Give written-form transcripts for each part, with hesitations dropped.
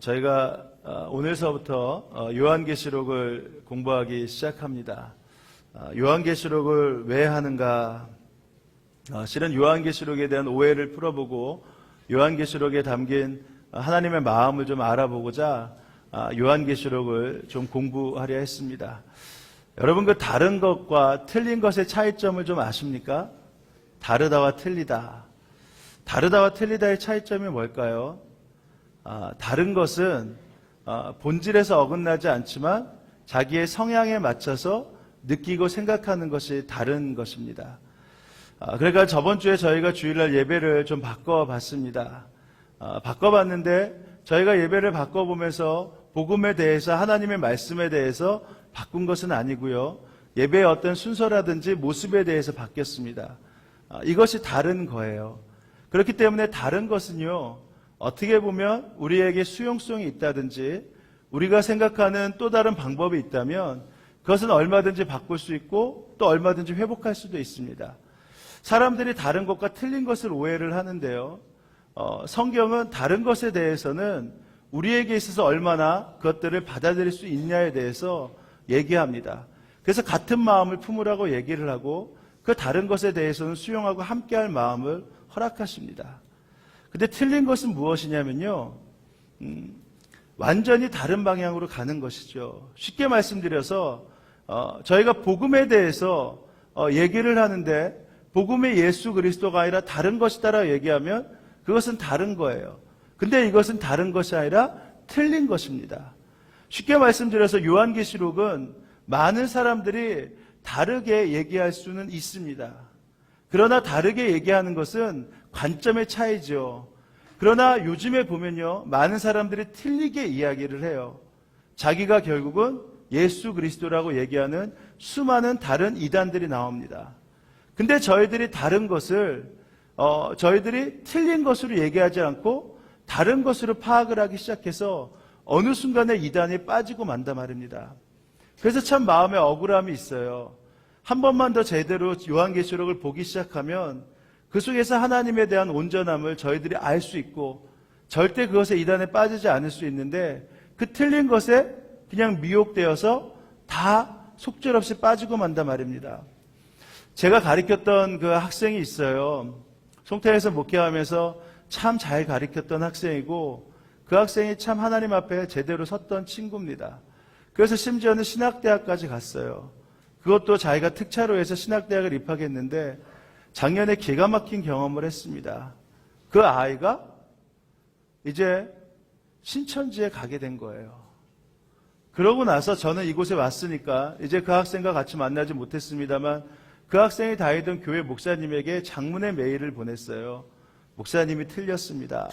저희가 오늘서부터 요한계시록을 공부하기 시작합니다. 요한계시록을 왜 하는가? 실은 요한계시록에 대한 오해를 풀어보고 요한계시록에 담긴 하나님의 마음을 좀 알아보고자 요한계시록을 좀 공부하려 했습니다. 여러분, 그 다른 것과 틀린 것의 차이점을 좀 아십니까? 다르다와 틀리다. 다르다와 틀리다의 차이점이 뭘까요? 다른 것은 본질에서 어긋나지 않지만 자기의 성향에 맞춰서 느끼고 생각하는 것이 다른 것입니다. 그러니까 저번 주에 저희가 주일날 예배를 좀 바꿔봤습니다. 바꿔봤는데 저희가 예배를 바꿔보면서 복음에 대해서, 하나님의 말씀에 대해서 바꾼 것은 아니고요. 예배의 어떤 순서라든지 모습에 대해서 바뀌었습니다. 이것이 다른 거예요. 그렇기 때문에 다른 것은요, 어떻게 보면 우리에게 수용성이 있다든지 우리가 생각하는 또 다른 방법이 있다면 그것은 얼마든지 바꿀 수 있고 또 얼마든지 회복할 수도 있습니다. 사람들이 다른 것과 틀린 것을 오해를 하는데요. 성경은 다른 것에 대해서는 우리에게 있어서 얼마나 그것들을 받아들일 수 있냐에 대해서 얘기합니다. 그래서 같은 마음을 품으라고 얘기를 하고 그 다른 것에 대해서는 수용하고 함께할 마음을 허락하십니다. 근데 틀린 것은 무엇이냐면요, 완전히 다른 방향으로 가는 것이죠. 쉽게 말씀드려서 저희가 복음에 대해서 얘기를 하는데 복음의 예수 그리스도가 아니라 다른 것이다라고 얘기하면 그것은 다른 거예요. 근데 이것은 다른 것이 아니라 틀린 것입니다. 쉽게 말씀드려서 요한계시록은 많은 사람들이 다르게 얘기할 수는 있습니다. 그러나 다르게 얘기하는 것은 관점의 차이죠. 그러나 요즘에 보면요, 많은 사람들이 틀리게 이야기를 해요. 자기가 결국은 예수 그리스도라고 얘기하는 수많은 다른 이단들이 나옵니다. 근데 저희들이 다른 것을 저희들이 틀린 것으로 얘기하지 않고 다른 것으로 파악을 하기 시작해서 어느 순간에 이단에 빠지고 만다 말입니다. 그래서 참 마음에 억울함이 있어요. 한 번만 더 제대로 요한계시록을 보기 시작하면 그 속에서 하나님에 대한 온전함을 저희들이 알 수 있고 절대 그것에 이단에 빠지지 않을 수 있는데 그 틀린 것에 그냥 미혹되어서 다 속절없이 빠지고 만다 말입니다. 제가 가르쳤던 그 학생이 있어요. 송태에서 목회하면서 참 잘 가르쳤던 학생이고 그 학생이 참 하나님 앞에 제대로 섰던 친구입니다. 그래서 심지어는 신학대학까지 갔어요. 그것도 자기가 특차로 해서 신학대학을 입학했는데 작년에 기가 막힌 경험을 했습니다. 그 아이가 이제 신천지에 가게 된 거예요. 그러고 나서 저는 이곳에 왔으니까 이제 그 학생과 같이 만나지 못했습니다만 그 학생이 다니던 교회 목사님에게 장문의 메일을 보냈어요. 목사님이 틀렸습니다.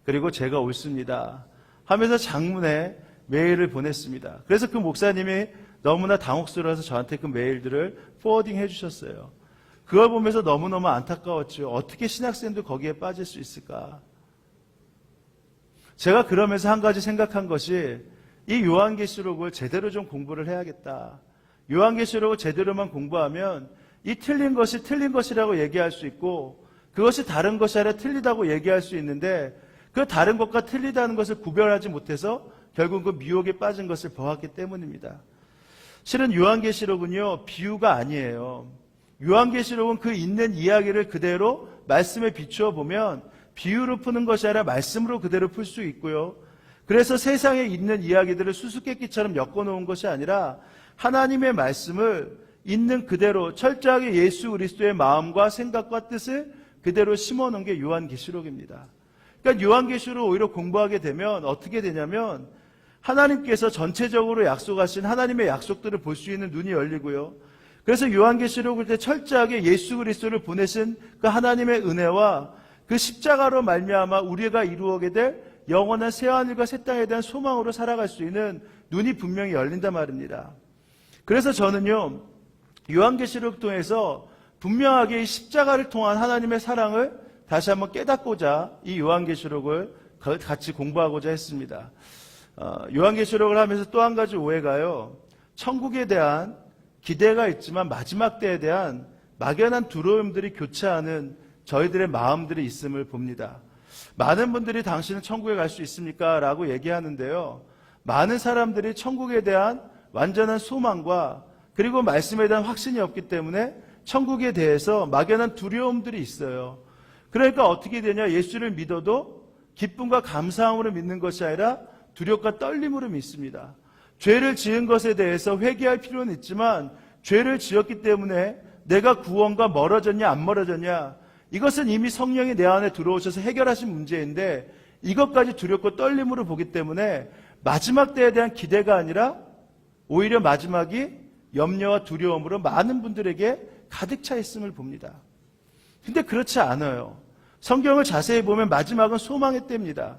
그리고 제가 옳습니다. 하면서 장문의 메일을 보냈습니다. 그래서 그 목사님이 너무나 당혹스러워서 저한테 그 메일들을 포워딩 해주셨어요. 그걸 보면서 너무너무 안타까웠죠. 어떻게 신학생도 거기에 빠질 수 있을까? 제가 그러면서 한 가지 생각한 것이 이 요한계시록을 제대로 좀 공부를 해야겠다. 요한계시록을 제대로만 공부하면 이 틀린 것이 틀린 것이라고 얘기할 수 있고 그것이 다른 것이 아니라 틀리다고 얘기할 수 있는데 그 다른 것과 틀리다는 것을 구별하지 못해서 결국 그 미혹에 빠진 것을 보았기 때문입니다. 실은 요한계시록은요, 비유가 아니에요. 요한계시록은 그 있는 이야기를 그대로 말씀에 비추어 보면 비유로 푸는 것이 아니라 말씀으로 그대로 풀 수 있고요. 그래서 세상에 있는 이야기들을 수수께끼처럼 엮어놓은 것이 아니라 하나님의 말씀을 있는 그대로 철저하게 예수 그리스도의 마음과 생각과 뜻을 그대로 심어놓은 게 요한계시록입니다. 그러니까 요한계시록을 오히려 공부하게 되면 어떻게 되냐면 하나님께서 전체적으로 약속하신 하나님의 약속들을 볼 수 있는 눈이 열리고요. 그래서 요한계시록을 때 철저하게 예수 그리스도를 보내신 그 하나님의 은혜와 그 십자가로 말미암아 우리가 이루어게 될 영원한 새하늘과 새 땅에 대한 소망으로 살아갈 수 있는 눈이 분명히 열린단 말입니다. 그래서 저는요, 요한계시록을 통해서 분명하게 이 십자가를 통한 하나님의 사랑을 다시 한번 깨닫고자 이 요한계시록을 같이 공부하고자 했습니다. 요한계시록을 하면서 또 한 가지 오해가요, 천국에 대한 기대가 있지만 마지막 때에 대한 막연한 두려움들이 교차하는 저희들의 마음들이 있음을 봅니다. 많은 분들이 당신은 천국에 갈 수 있습니까? 라고 얘기하는데요. 많은 사람들이 천국에 대한 완전한 소망과 그리고 말씀에 대한 확신이 없기 때문에 천국에 대해서 막연한 두려움들이 있어요. 그러니까 어떻게 되냐? 예수를 믿어도 기쁨과 감사함으로 믿는 것이 아니라 두렵과 떨림으로 믿습니다. 죄를 지은 것에 대해서 회개할 필요는 있지만 죄를 지었기 때문에 내가 구원과 멀어졌냐 안 멀어졌냐, 이것은 이미 성령이 내 안에 들어오셔서 해결하신 문제인데 이것까지 두렵고 떨림으로 보기 때문에 마지막 때에 대한 기대가 아니라 오히려 마지막이 염려와 두려움으로 많은 분들에게 가득 차 있음을 봅니다. 근데 그렇지 않아요. 성경을 자세히 보면 마지막은 소망의 때입니다.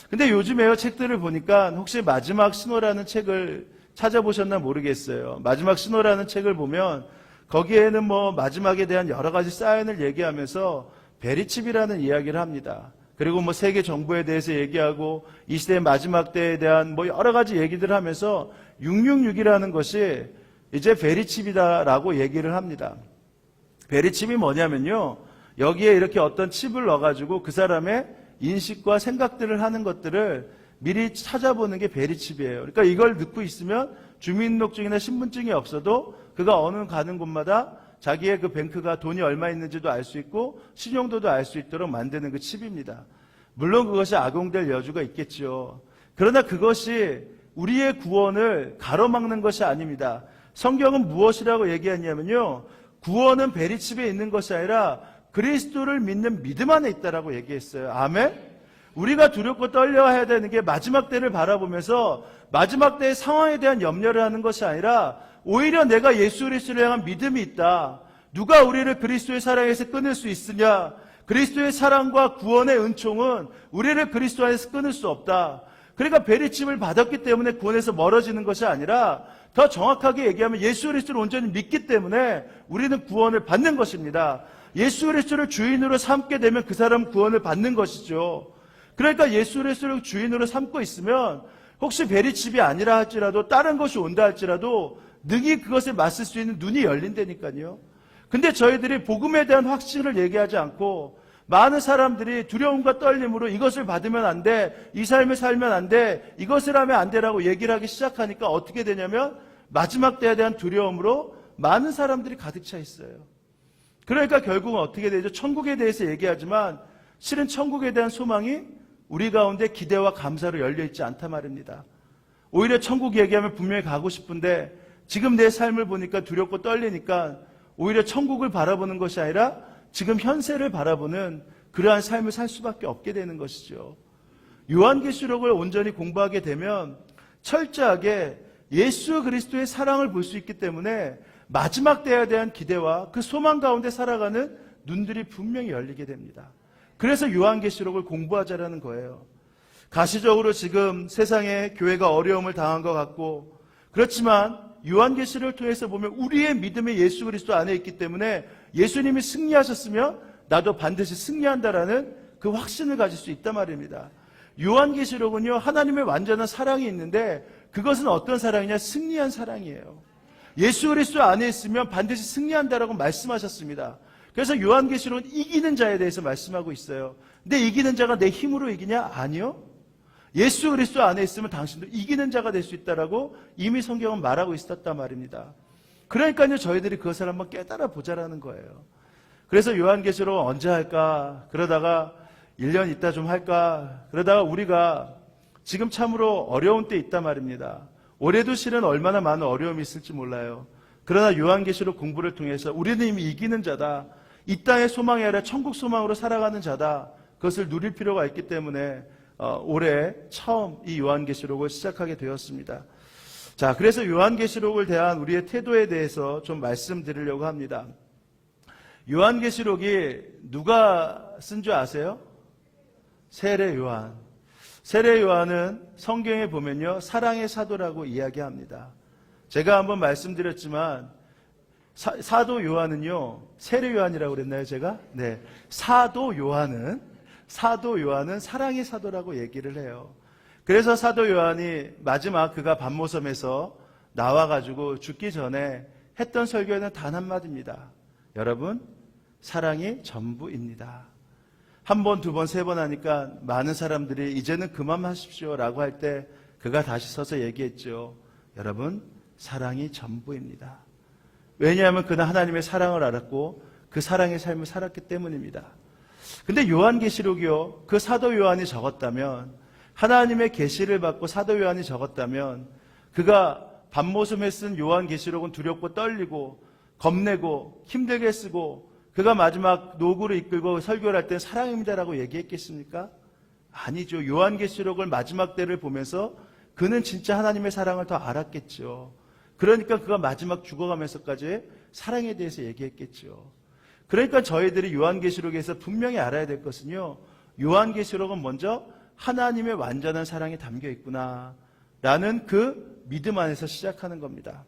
근데 요즘에요, 책들을 보니까 혹시 마지막 신호라는 책을 찾아보셨나 모르겠어요. 마지막 신호라는 책을 보면 거기에는 뭐 마지막에 대한 여러 가지 사인을 얘기하면서 베리칩이라는 이야기를 합니다. 그리고 뭐 세계 정부에 대해서 얘기하고 이 시대의 마지막 때에 대한 뭐 여러 가지 얘기들을 하면서 666이라는 것이 이제 베리칩이다라고 얘기를 합니다. 베리칩이 뭐냐면요, 여기에 이렇게 어떤 칩을 넣어가지고 그 사람의 인식과 생각들을 하는 것들을 미리 찾아보는 게 베리칩이에요. 그러니까 이걸 넣고 있으면 주민등록증이나 신분증이 없어도 그가 어느 가는 곳마다 자기의 그 뱅크가 돈이 얼마 있는지도 알 수 있고 신용도도 알 수 있도록 만드는 그 칩입니다. 물론 그것이 악용될 여지가 있겠죠. 그러나 그것이 우리의 구원을 가로막는 것이 아닙니다. 성경은 무엇이라고 얘기하냐면요, 구원은 베리칩에 있는 것이 아니라 그리스도를 믿는 믿음 안에 있다라고 얘기했어요. 아멘? 우리가 두렵고 떨려해야 되는 게 마지막 때를 바라보면서 마지막 때의 상황에 대한 염려를 하는 것이 아니라 오히려 내가 예수 그리스도를 향한 믿음이 있다. 누가 우리를 그리스도의 사랑에서 끊을 수 있으냐? 그리스도의 사랑과 구원의 은총은 우리를 그리스도 안에서 끊을 수 없다. 그러니까 베리칩을 받았기 때문에 구원에서 멀어지는 것이 아니라 더 정확하게 얘기하면 예수 그리스도를 온전히 믿기 때문에 우리는 구원을 받는 것입니다. 예수 그리스도를 주인으로 삼게 되면 그 사람은 구원을 받는 것이죠. 그러니까 예수 그리스도를 주인으로 삼고 있으면 혹시 베리칩이 아니라 할지라도 다른 것이 온다 할지라도 능히 그것에 맞설 수 있는 눈이 열린다니까요. 근데 저희들이 복음에 대한 확신을 얘기하지 않고 많은 사람들이 두려움과 떨림으로 이것을 받으면 안 돼, 이 삶을 살면 안 돼, 이것을 하면 안 되라고 얘기를 하기 시작하니까 어떻게 되냐면 마지막 때에 대한 두려움으로 많은 사람들이 가득 차 있어요. 그러니까 결국은 어떻게 되죠? 천국에 대해서 얘기하지만 실은 천국에 대한 소망이 우리 가운데 기대와 감사로 열려있지 않단 말입니다. 오히려 천국 얘기하면 분명히 가고 싶은데 지금 내 삶을 보니까 두렵고 떨리니까 오히려 천국을 바라보는 것이 아니라 지금 현세를 바라보는 그러한 삶을 살 수밖에 없게 되는 것이죠. 요한계시록을 온전히 공부하게 되면 철저하게 예수 그리스도의 사랑을 볼 수 있기 때문에 마지막 때에 대한 기대와 그 소망 가운데 살아가는 눈들이 분명히 열리게 됩니다. 그래서 요한계시록을 공부하자라는 거예요. 가시적으로 지금 세상에 교회가 어려움을 당한 것 같고, 그렇지만 요한계시록을 통해서 보면 우리의 믿음이 예수 그리스도 안에 있기 때문에 예수님이 승리하셨으면 나도 반드시 승리한다라는 그 확신을 가질 수 있단 말입니다. 요한계시록은요, 하나님의 완전한 사랑이 있는데 그것은 어떤 사랑이냐? 승리한 사랑이에요. 예수 그리스도 안에 있으면 반드시 승리한다라고 말씀하셨습니다. 그래서 요한계시록은 이기는 자에 대해서 말씀하고 있어요. 근데 이기는 자가 내 힘으로 이기냐? 아니요. 예수 그리스도 안에 있으면 당신도 이기는 자가 될 수 있다라고 이미 성경은 말하고 있었단 말입니다. 그러니까요, 저희들이 그것을 한번 깨달아 보자라는 거예요. 그래서 요한계시록 언제 할까? 그러다가 1년 있다 좀 할까? 그러다가 우리가 지금 참으로 어려운 때 있단 말입니다. 올해도 실은 얼마나 많은 어려움이 있을지 몰라요. 그러나 요한계시록 공부를 통해서 우리는 이미 이기는 자다. 이 땅의 소망이 아니라 천국 소망으로 살아가는 자다. 그것을 누릴 필요가 있기 때문에 올해 처음 이 요한계시록을 시작하게 되었습니다. 자, 그래서 요한계시록을 대한 우리의 태도에 대해서 좀 말씀드리려고 합니다. 요한계시록이 누가 쓴 줄 아세요? 세례 요한. 세례 요한은 성경에 보면요, 사랑의 사도라고 이야기합니다. 제가 한번 말씀드렸지만 사도 요한은요, 세례 요한이라고 그랬나요, 제가? 네. 사도 요한은 사랑의 사도라고 얘기를 해요. 그래서 사도 요한이 마지막 그가 반모섬에서 나와가지고 죽기 전에 했던 설교는 단 한마디입니다. 여러분, 사랑이 전부입니다. 한 번, 두 번, 세 번 하니까 많은 사람들이 이제는 그만하십시오라고 할 때 그가 다시 서서 얘기했죠. 여러분, 사랑이 전부입니다. 왜냐하면 그는 하나님의 사랑을 알았고 그 사랑의 삶을 살았기 때문입니다. 근데 요한계시록이요, 그 사도 요한이 적었다면, 하나님의 계시를 받고 사도 요한이 적었다면, 그가 밤모섬에 쓴 요한계시록은 두렵고 떨리고 겁내고 힘들게 쓰고 그가 마지막 노구로 이끌고 설교를 할 때 사랑입니다라고 얘기했겠습니까? 아니죠. 요한계시록을 마지막 때를 보면서 그는 진짜 하나님의 사랑을 더 알았겠죠. 그러니까 그가 마지막 죽어가면서까지 사랑에 대해서 얘기했겠죠. 그러니까 저희들이 요한계시록에서 분명히 알아야 될 것은요, 요한계시록은 먼저 하나님의 완전한 사랑이 담겨 있구나 라는 그 믿음 안에서 시작하는 겁니다.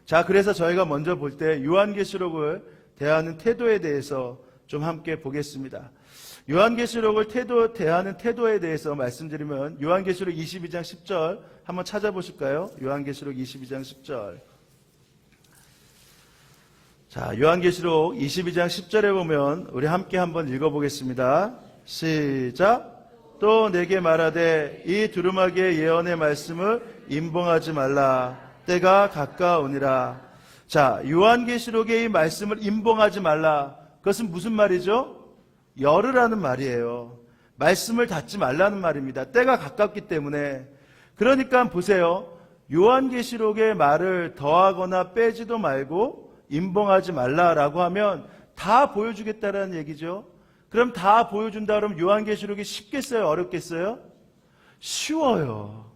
자, 그래서 저희가 먼저 볼 때 요한계시록을 대하는 태도에 대해서 좀 함께 보겠습니다. 요한계시록을 대하는 태도에 대해서 말씀드리면 요한계시록 22장 10절 한번 찾아보실까요? 요한계시록 22장 10절. 자, 요한계시록 22장 10절에 보면 우리 함께 한번 읽어보겠습니다. 시작. 또 내게 말하되 이 두루마기의 예언의 말씀을 임봉하지 말라. 때가 가까우니라. 자, 요한계시록의 이 말씀을 임봉하지 말라. 그것은 무슨 말이죠? 열으라는 말이에요. 말씀을 닫지 말라는 말입니다. 때가 가깝기 때문에. 그러니까 보세요. 요한계시록의 말을 더하거나 빼지도 말고 임봉하지 말라라고 하면 다 보여주겠다라는 얘기죠. 그럼 다 보여준다 그러면 요한계시록이 쉽겠어요? 어렵겠어요? 쉬워요.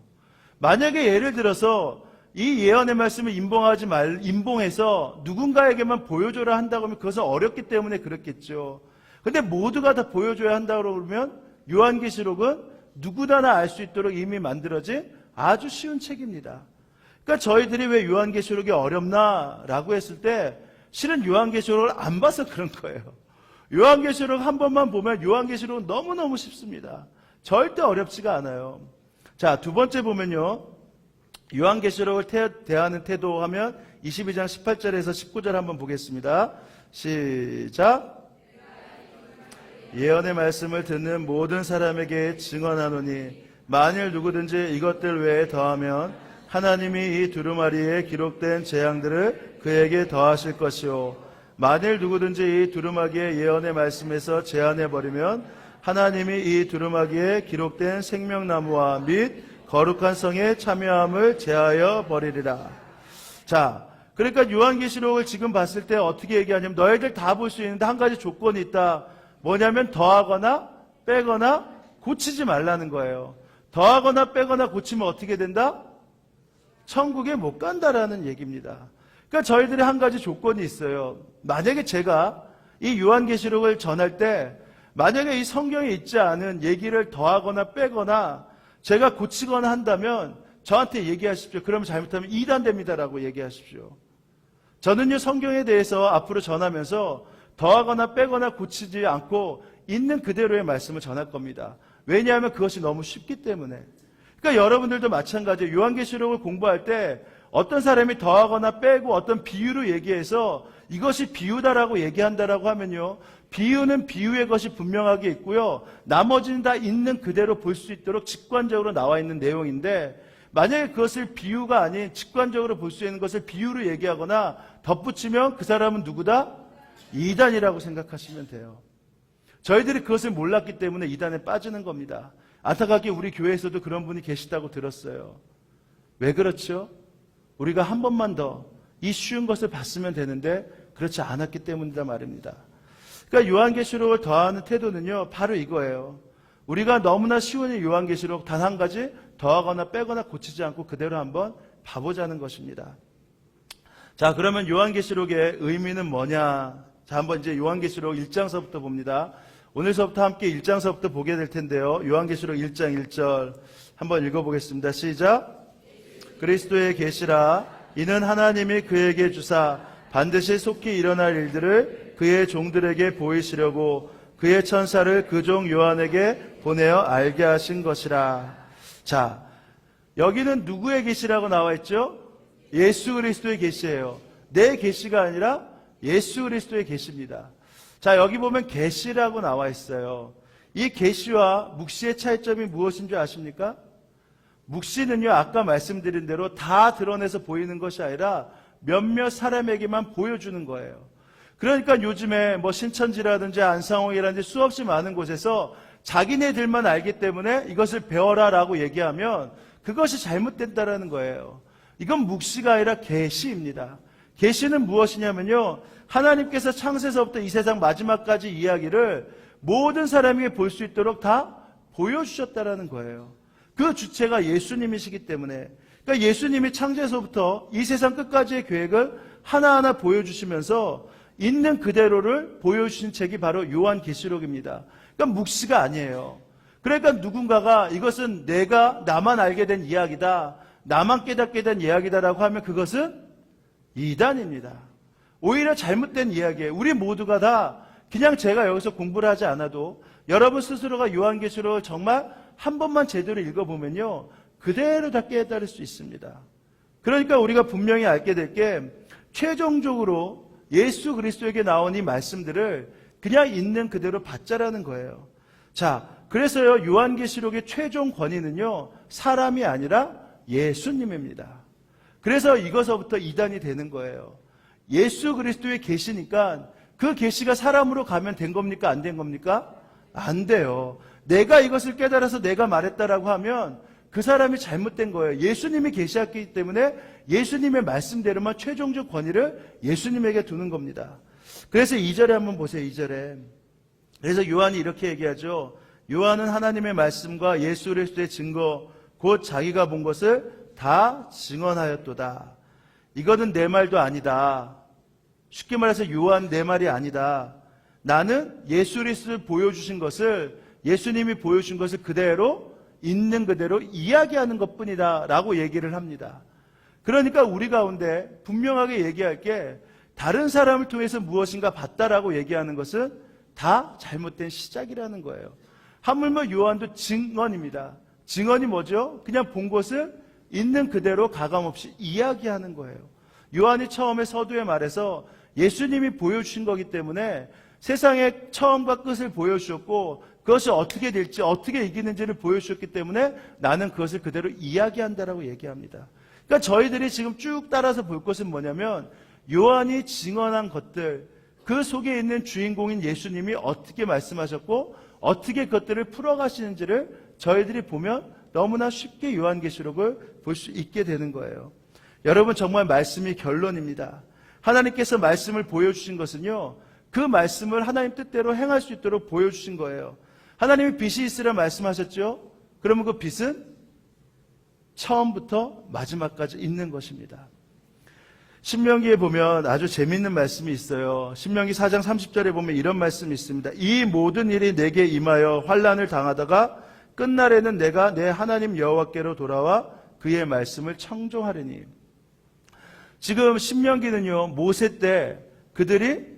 만약에 예를 들어서 이 예언의 말씀을 임봉해서 누군가에게만 보여줘라 한다고 하면 그것은 어렵기 때문에 그렇겠죠. 근데 모두가 다 보여줘야 한다고 그러면 요한계시록은 누구나 알 수 있도록 이미 만들어진 아주 쉬운 책입니다. 그러니까 저희들이 왜 요한계시록이 어렵나라고 했을 때 실은 요한계시록을 안 봐서 그런 거예요. 요한계시록 한 번만 보면 요한계시록은 너무너무 쉽습니다. 절대 어렵지가 않아요. 자, 두 번째 보면요. 요한계시록을 대하는 태도 하면 22장 18절에서 19절 한번 보겠습니다. 시작. 예언의 말씀을 듣는 모든 사람에게 증언하노니 만일 누구든지 이것들 외에 더하면 하나님이 이 두루마리에 기록된 재앙들을 그에게 더하실 것이요 만일 누구든지 이 두루마기의 예언의 말씀에서 제한해버리면 하나님이 이 두루마기에 기록된 생명나무와 및 거룩한 성에 참여함을 제하여 버리리라. 자, 그러니까 요한계시록을 지금 봤을 때 어떻게 얘기하냐면 너희들 다 볼 수 있는데 한 가지 조건이 있다. 뭐냐면 더하거나 빼거나 고치지 말라는 거예요. 더하거나 빼거나 고치면 어떻게 된다? 천국에 못 간다라는 얘기입니다. 그러니까 저희들이 한 가지 조건이 있어요. 만약에 제가 이 요한계시록을 전할 때 만약에 이 성경에 있지 않은 얘기를 더하거나 빼거나 제가 고치거나 한다면 저한테 얘기하십시오. 그러면 잘못하면 이단됩니다라고 얘기하십시오. 저는요, 성경에 대해서 앞으로 전하면서 더하거나 빼거나 고치지 않고 있는 그대로의 말씀을 전할 겁니다. 왜냐하면 그것이 너무 쉽기 때문에. 그러니까 여러분들도 마찬가지예요. 요한계시록을 공부할 때 어떤 사람이 더하거나 빼고 어떤 비유로 얘기해서 이것이 비유다라고 얘기한다라고 하면요, 비유는 비유의 것이 분명하게 있고요, 나머지는 다 있는 그대로 볼 수 있도록 직관적으로 나와 있는 내용인데 만약에 그것을 비유가 아닌 직관적으로 볼 수 있는 것을 비유로 얘기하거나 덧붙이면 그 사람은 누구다? 이단이라고 생각하시면 돼요. 저희들이 그것을 몰랐기 때문에 이단에 빠지는 겁니다. 안타깝게 우리 교회에서도 그런 분이 계시다고 들었어요. 왜 그렇죠? 우리가 한 번만 더 이 쉬운 것을 봤으면 되는데 그렇지 않았기 때문이다 말입니다. 그러니까 요한계시록을 더하는 태도는요, 바로 이거예요. 우리가 너무나 쉬운 이 요한계시록 단 한 가지 더하거나 빼거나 고치지 않고 그대로 한번 봐보자는 것입니다. 자, 그러면 요한계시록의 의미는 뭐냐? 자, 한번 이제 요한계시록 1장서부터 봅니다. 오늘서부터 함께 1장서부터 보게 될 텐데요. 요한계시록 1장 1절 한번 읽어보겠습니다. 시작. 그리스도의 계시라 이는 하나님이 그에게 주사 반드시 속히 일어날 일들을 그의 종들에게 보이시려고 그의 천사를 그 종 요한에게 보내어 알게 하신 것이라. 자, 여기는 누구의 계시라고 나와 있죠? 예수 그리스도의 계시예요. 내 계시가 아니라 예수 그리스도의 계시입니다. 자, 여기 보면 계시라고 나와 있어요. 이 계시와 묵시의 차이점이 무엇인 줄 아십니까? 묵시는요, 아까 말씀드린 대로 다 드러내서 보이는 것이 아니라 몇몇 사람에게만 보여주는 거예요. 그러니까 요즘에 뭐 신천지라든지 안상홍이라든지 수없이 많은 곳에서 자기네들만 알기 때문에 이것을 배워라라고 얘기하면 그것이 잘못된다라는 거예요. 이건 묵시가 아니라 계시입니다. 계시는 무엇이냐면요, 하나님께서 창세서부터 이 세상 마지막까지 이야기를 모든 사람에게 볼 수 있도록 다 보여주셨다라는 거예요. 그 주체가 예수님이시기 때문에, 그러니까 예수님이 창세서부터 이 세상 끝까지의 계획을 하나하나 보여주시면서 있는 그대로를 보여주신 책이 바로 요한계시록입니다. 그러니까 묵시가 아니에요. 그러니까 누군가가 이것은 나만 알게 된 이야기다, 나만 깨닫게 된 이야기다라고 하면 그것은 이단입니다. 오히려 잘못된 이야기예요. 우리 모두가 다 그냥 제가 여기서 공부를 하지 않아도 여러분 스스로가 요한계시록을 정말 한 번만 제대로 읽어보면요, 그대로 다 깨달을 수 있습니다. 그러니까 우리가 분명히 알게 될 게, 최종적으로 예수 그리스도에게 나온 이 말씀들을 그냥 있는 그대로 받자라는 거예요. 자, 그래서요, 요한계시록의 최종 권위는요, 사람이 아니라 예수님입니다. 그래서 이것서부터 이단이 되는 거예요. 예수 그리스도의 계시니까 그 계시가 사람으로 가면 된 겁니까? 안 된 겁니까? 안 돼요. 내가 이것을 깨달아서 내가 말했다라고 하면 그 사람이 잘못된 거예요. 예수님이 계시했기 때문에 예수님의 말씀대로만 최종적 권위를 예수님에게 두는 겁니다. 그래서 2절에 한번 보세요. 2절에. 그래서 요한이 이렇게 얘기하죠. 요한은 하나님의 말씀과 예수 그리스도의 증거, 곧 자기가 본 것을 다 증언하였도다. 이거는 내 말도 아니다. 쉽게 말해서 요한 내 말이 아니다. 나는 예수 그리스도를 보여주신 것을, 예수님이 보여주신 것을 그대로 있는 그대로 이야기하는 것뿐이다 라고 얘기를 합니다. 그러니까 우리 가운데 분명하게 얘기할 게, 다른 사람을 통해서 무엇인가 봤다라고 얘기하는 것은 다 잘못된 시작이라는 거예요. 하물며 요한도 증언입니다. 증언이 뭐죠? 그냥 본 것을 있는 그대로 가감없이 이야기하는 거예요. 요한이 처음에 서두에 말해서 예수님이 보여주신 거기 때문에 세상의 처음과 끝을 보여주셨고, 그것이 어떻게 될지, 어떻게 이기는지를 보여주셨기 때문에 나는 그것을 그대로 이야기한다라고 얘기합니다. 그러니까 저희들이 지금 쭉 따라서 볼 것은 뭐냐면, 요한이 증언한 것들, 그 속에 있는 주인공인 예수님이 어떻게 말씀하셨고 어떻게 그것들을 풀어가시는지를 저희들이 보면 너무나 쉽게 요한계시록을 볼 수 있게 되는 거예요. 여러분, 정말 말씀이 결론입니다. 하나님께서 말씀을 보여주신 것은요, 그 말씀을 하나님 뜻대로 행할 수 있도록 보여주신 거예요. 하나님이 빛이 있으라 말씀하셨죠? 그러면 그 빛은 처음부터 마지막까지 있는 것입니다. 신명기에 보면 아주 재미있는 말씀이 있어요. 신명기 4장 30절에 보면 이런 말씀이 있습니다. 이 모든 일이 내게 임하여 환난을 당하다가 끝날에는 내가 내 하나님 여호와께로 돌아와 그의 말씀을 청종하리니. 지금 신명기는요, 모세 때 그들이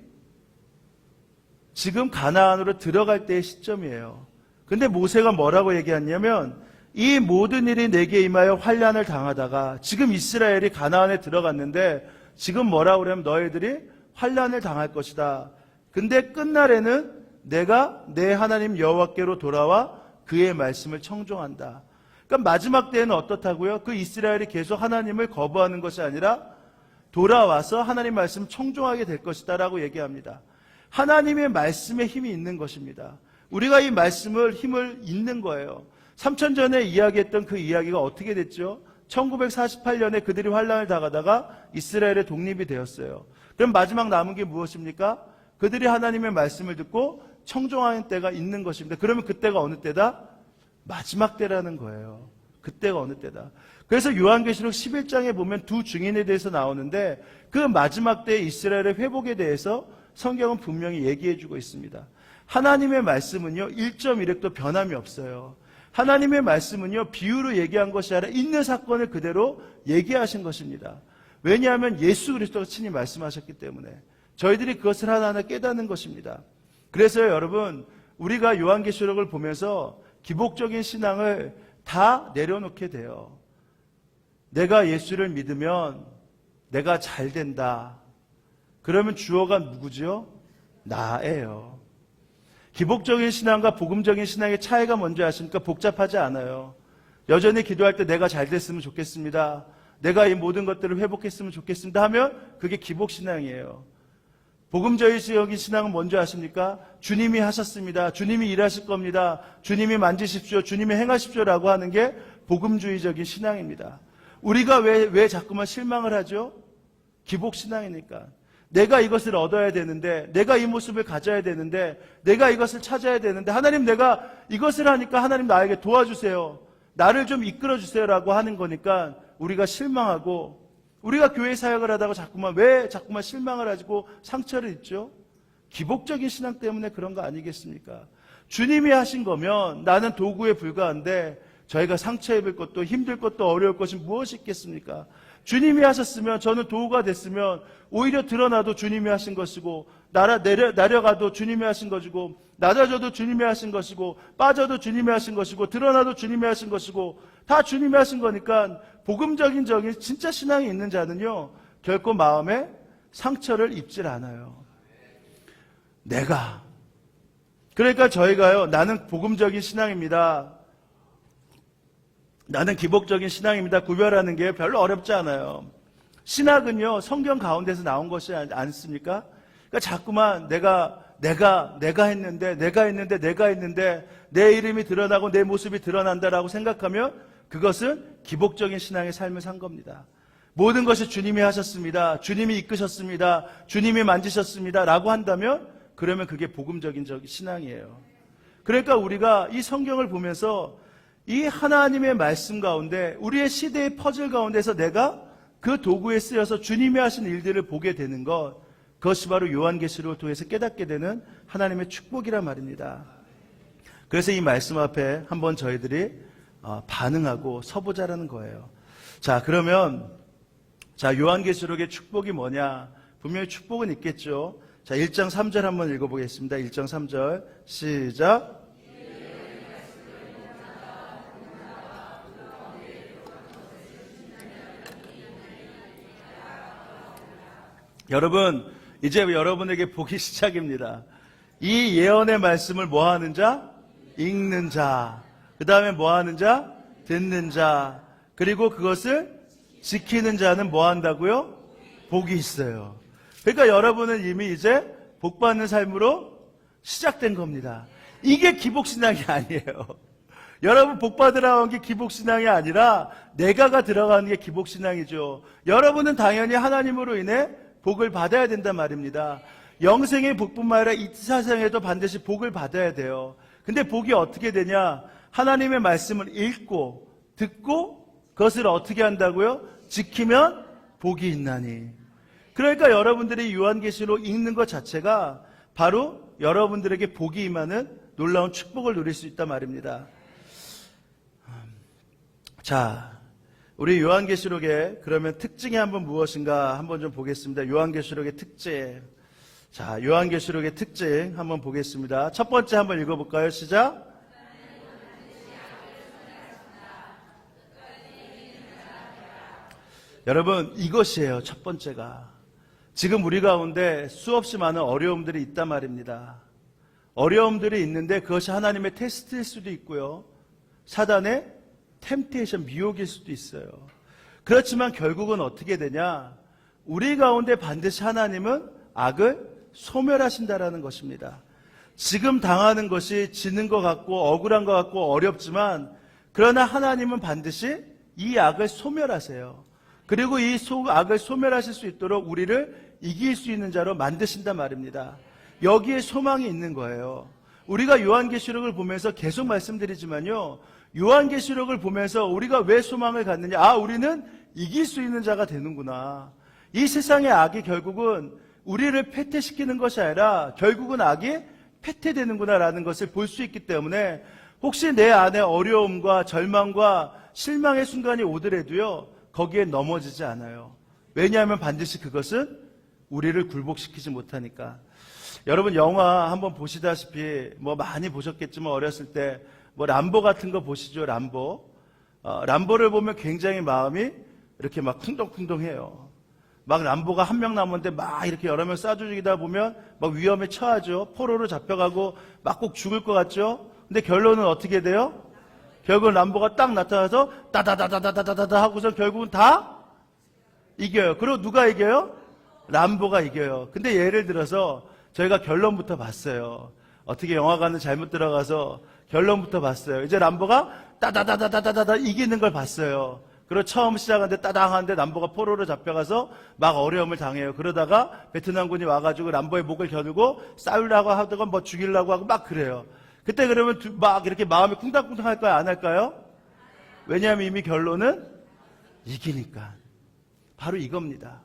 지금 가나안으로 들어갈 때의 시점이에요. 근데 모세가 뭐라고 얘기했냐면, 이 모든 일이 내게 임하여 환난을 당하다가, 지금 이스라엘이 가나안에 들어갔는데 지금 뭐라고 그러냐면 너희들이 환난을 당할 것이다. 근데 끝날에는 내가 내 하나님 여호와께로 돌아와 그의 말씀을 청종한다. 그러니까 마지막 때에는 어떻다고요? 그 이스라엘이 계속 하나님을 거부하는 것이 아니라 돌아와서 하나님 말씀 청종하게 될 것이다 라고 얘기합니다. 하나님의 말씀에 힘이 있는 것입니다. 우리가 이 말씀을 힘을 잇는 거예요. 3천 전에 이야기했던 그 이야기가 어떻게 됐죠? 1948년에 그들이 환난을 당하다가 이스라엘의 독립이 되었어요. 그럼 마지막 남은 게 무엇입니까? 그들이 하나님의 말씀을 듣고 청종하는 때가 있는 것입니다. 그러면 그때가 어느 때다? 마지막 때라는 거예요. 그때가 어느 때다. 그래서 요한계시록 11장에 보면 두 증인에 대해서 나오는데, 그 마지막 때의 이스라엘의 회복에 대해서 성경은 분명히 얘기해주고 있습니다. 하나님의 말씀은요, 1.1획도 변함이 없어요. 하나님의 말씀은요, 비유로 얘기한 것이 아니라 있는 사건을 그대로 얘기하신 것입니다. 왜냐하면 예수 그리스도가 친히 말씀하셨기 때문에 저희들이 그것을 하나하나 깨닫는 것입니다. 그래서 여러분, 우리가 요한계시록을 보면서 기복적인 신앙을 다 내려놓게 돼요. 내가 예수를 믿으면 내가 잘 된다. 그러면 주어가 누구죠? 나예요. 기복적인 신앙과 복음적인 신앙의 차이가 뭔지 아십니까? 복잡하지 않아요. 여전히 기도할 때 내가 잘 됐으면 좋겠습니다. 내가 이 모든 것들을 회복했으면 좋겠습니다 하면 그게 기복신앙이에요. 복음적인 신앙은 뭔지 아십니까? 주님이 하셨습니다. 주님이 일하실 겁니다. 주님이 만지십시오. 주님이 행하십시오라고 하는 게 복음주의적인 신앙입니다. 우리가 왜 자꾸만 실망을 하죠? 기복신앙이니까. 내가 이것을 얻어야 되는데, 내가 이 모습을 가져야 되는데, 내가 이것을 찾아야 되는데, 하나님 내가 이것을 하니까 하나님 나에게 도와주세요. 나를 좀 이끌어주세요라고 하는 거니까 우리가 실망하고, 우리가 교회 사역을 하다가 왜 자꾸만 실망을 하고 상처를 입죠? 기복적인 신앙 때문에 그런 거 아니겠습니까? 주님이 하신 거면 나는 도구에 불과한데 저희가 상처 입을 것도 힘들 것도 어려울 것이 무엇이 있겠습니까? 주님이 하셨으면, 저는 도구가 됐으면 오히려 드러나도 주님이 하신 것이고, 내려가도 주님이 하신 것이고, 낮아져도 주님이 하신 것이고, 빠져도 주님이 하신 것이고, 드러나도 주님이 하신 것이고, 다 주님이 하신 거니까 복음적인 진짜 신앙이 있는 자는요, 결코 마음에 상처를 입질 않아요. 그러니까 저희가요, 나는 복음적인 신앙입니다, 나는 기복적인 신앙입니다, 구별하는 게 별로 어렵지 않아요. 신학은요, 성경 가운데서 나온 것이 않습니까? 그러니까 자꾸만 내가 했는데 내 이름이 드러나고 내 모습이 드러난다라고 생각하면 그것은 기복적인 신앙의 삶을 산 겁니다. 모든 것이 주님이 하셨습니다, 주님이 이끄셨습니다, 주님이 만지셨습니다 라고 한다면 그러면 그게 복음적인 신앙이에요. 그러니까 우리가 이 성경을 보면서 이 하나님의 말씀 가운데, 우리의 시대의 퍼즐 가운데서 내가 그 도구에 쓰여서 주님이 하신 일들을 보게 되는 것, 그것이 바로 요한계시록을 통해서 깨닫게 되는 하나님의 축복이란 말입니다. 그래서 이 말씀 앞에 한번 저희들이 반응하고 서보자라는 거예요. 자, 그러면 요한계시록의 축복이 뭐냐? 분명히 축복은 있겠죠. 자, 1장 3절 한번 읽어보겠습니다. 1장 3절 시작. 여러분, 이제 여러분에게 복이 시작입니다. 이 예언의 말씀을 뭐 하는 자? 읽는 자. 그 다음에 뭐 하는 자? 듣는 자. 그리고 그것을 지키는 자는 뭐 한다고요? 복이 있어요. 그러니까 여러분은 이미 이제 복 받는 삶으로 시작된 겁니다. 이게 기복신앙이 아니에요. 여러분 복 받으라고 한 게 기복신앙이 아니라 내가가 들어가는 게 기복신앙이죠. 여러분은 당연히 하나님으로 인해 복을 받아야 된단 말입니다. 영생의 복뿐만 아니라 이 사생에도 반드시 복을 받아야 돼요. 근데 복이 어떻게 되냐? 하나님의 말씀을 읽고 듣고 그것을 어떻게 한다고요? 지키면 복이 있나니. 그러니까 여러분들이 요한계시록 읽는 것 자체가 바로 여러분들에게 복이 임하는 놀라운 축복을 누릴 수 있단 말입니다. 자, 우리 요한계시록의 그러면 특징이 한번 무엇인가 한번 좀 보겠습니다. 요한계시록의 특징. 자, 요한계시록의 특징 한번 보겠습니다. 첫 번째 한번 읽어볼까요? 시작. 여러분, 이것이에요. 첫 번째가. 지금 우리 가운데 수없이 많은 어려움들이 있단 말입니다. 어려움들이 있는데 그것이 하나님의 테스트일 수도 있고요, 사단의 템테이션, 미혹일 수도 있어요. 그렇지만 결국은 어떻게 되냐? 우리 가운데 반드시 하나님은 악을 소멸하신다라는 것입니다. 지금 당하는 것이 지는 것 같고 억울한 것 같고 어렵지만, 그러나 하나님은 반드시 이 악을 소멸하세요. 그리고 이 악을 소멸하실 수 있도록 우리를 이길 수 있는 자로 만드신단 말입니다. 여기에 소망이 있는 거예요. 우리가 요한계시록을 보면서 계속 말씀드리지만요, 요한계시록을 보면서 우리가 왜 소망을 갖느냐? 우리는 이길 수 있는 자가 되는구나. 이 세상의 악이 결국은 우리를 패퇴시키는 것이 아니라 결국은 악이 패퇴되는구나라는 것을 볼 수 있기 때문에, 혹시 내 안에 어려움과 절망과 실망의 순간이 오더라도요, 거기에 넘어지지 않아요. 왜냐하면 반드시 그것은 우리를 굴복시키지 못하니까. 여러분 영화 한번 보시다시피 많이 보셨겠지만 어렸을 때 람보 같은 거 보시죠. 람보를 보면 굉장히 마음이 이렇게 막 쿵덩쿵덩해요. 막 람보가 한 명 남았는데 막 이렇게 여러 명 쏴 죽이다 보면 막 위험에 처하죠. 포로로 잡혀가고 막 꼭 죽을 것 같죠. 근데 결론은 어떻게 돼요? 결국은 람보가 딱 나타나서 따다다다다다다다 하고서 결국은 다 이겨요. 그리고 누가 이겨요? 람보가 이겨요. 근데 예를 들어서 저희가 결론부터 봤어요. 어떻게 영화관은 잘못 들어가서 결론부터 봤어요. 이제 람보가 따다다다다다다 이기는 걸 봤어요. 그리고 처음 시작하는데 따당하는데 람보가 포로로 잡혀가서 막 어려움을 당해요. 그러다가 베트남군이 와가지고 람보의 목을 겨누고 싸우려고 하다가 뭐 죽이려고 하고 막 그래요. 그때 그러면 막 이렇게 마음이 쿵닥쿵닥 할까요? 안 할까요? 왜냐하면 이미 결론은 이기니까. 바로 이겁니다.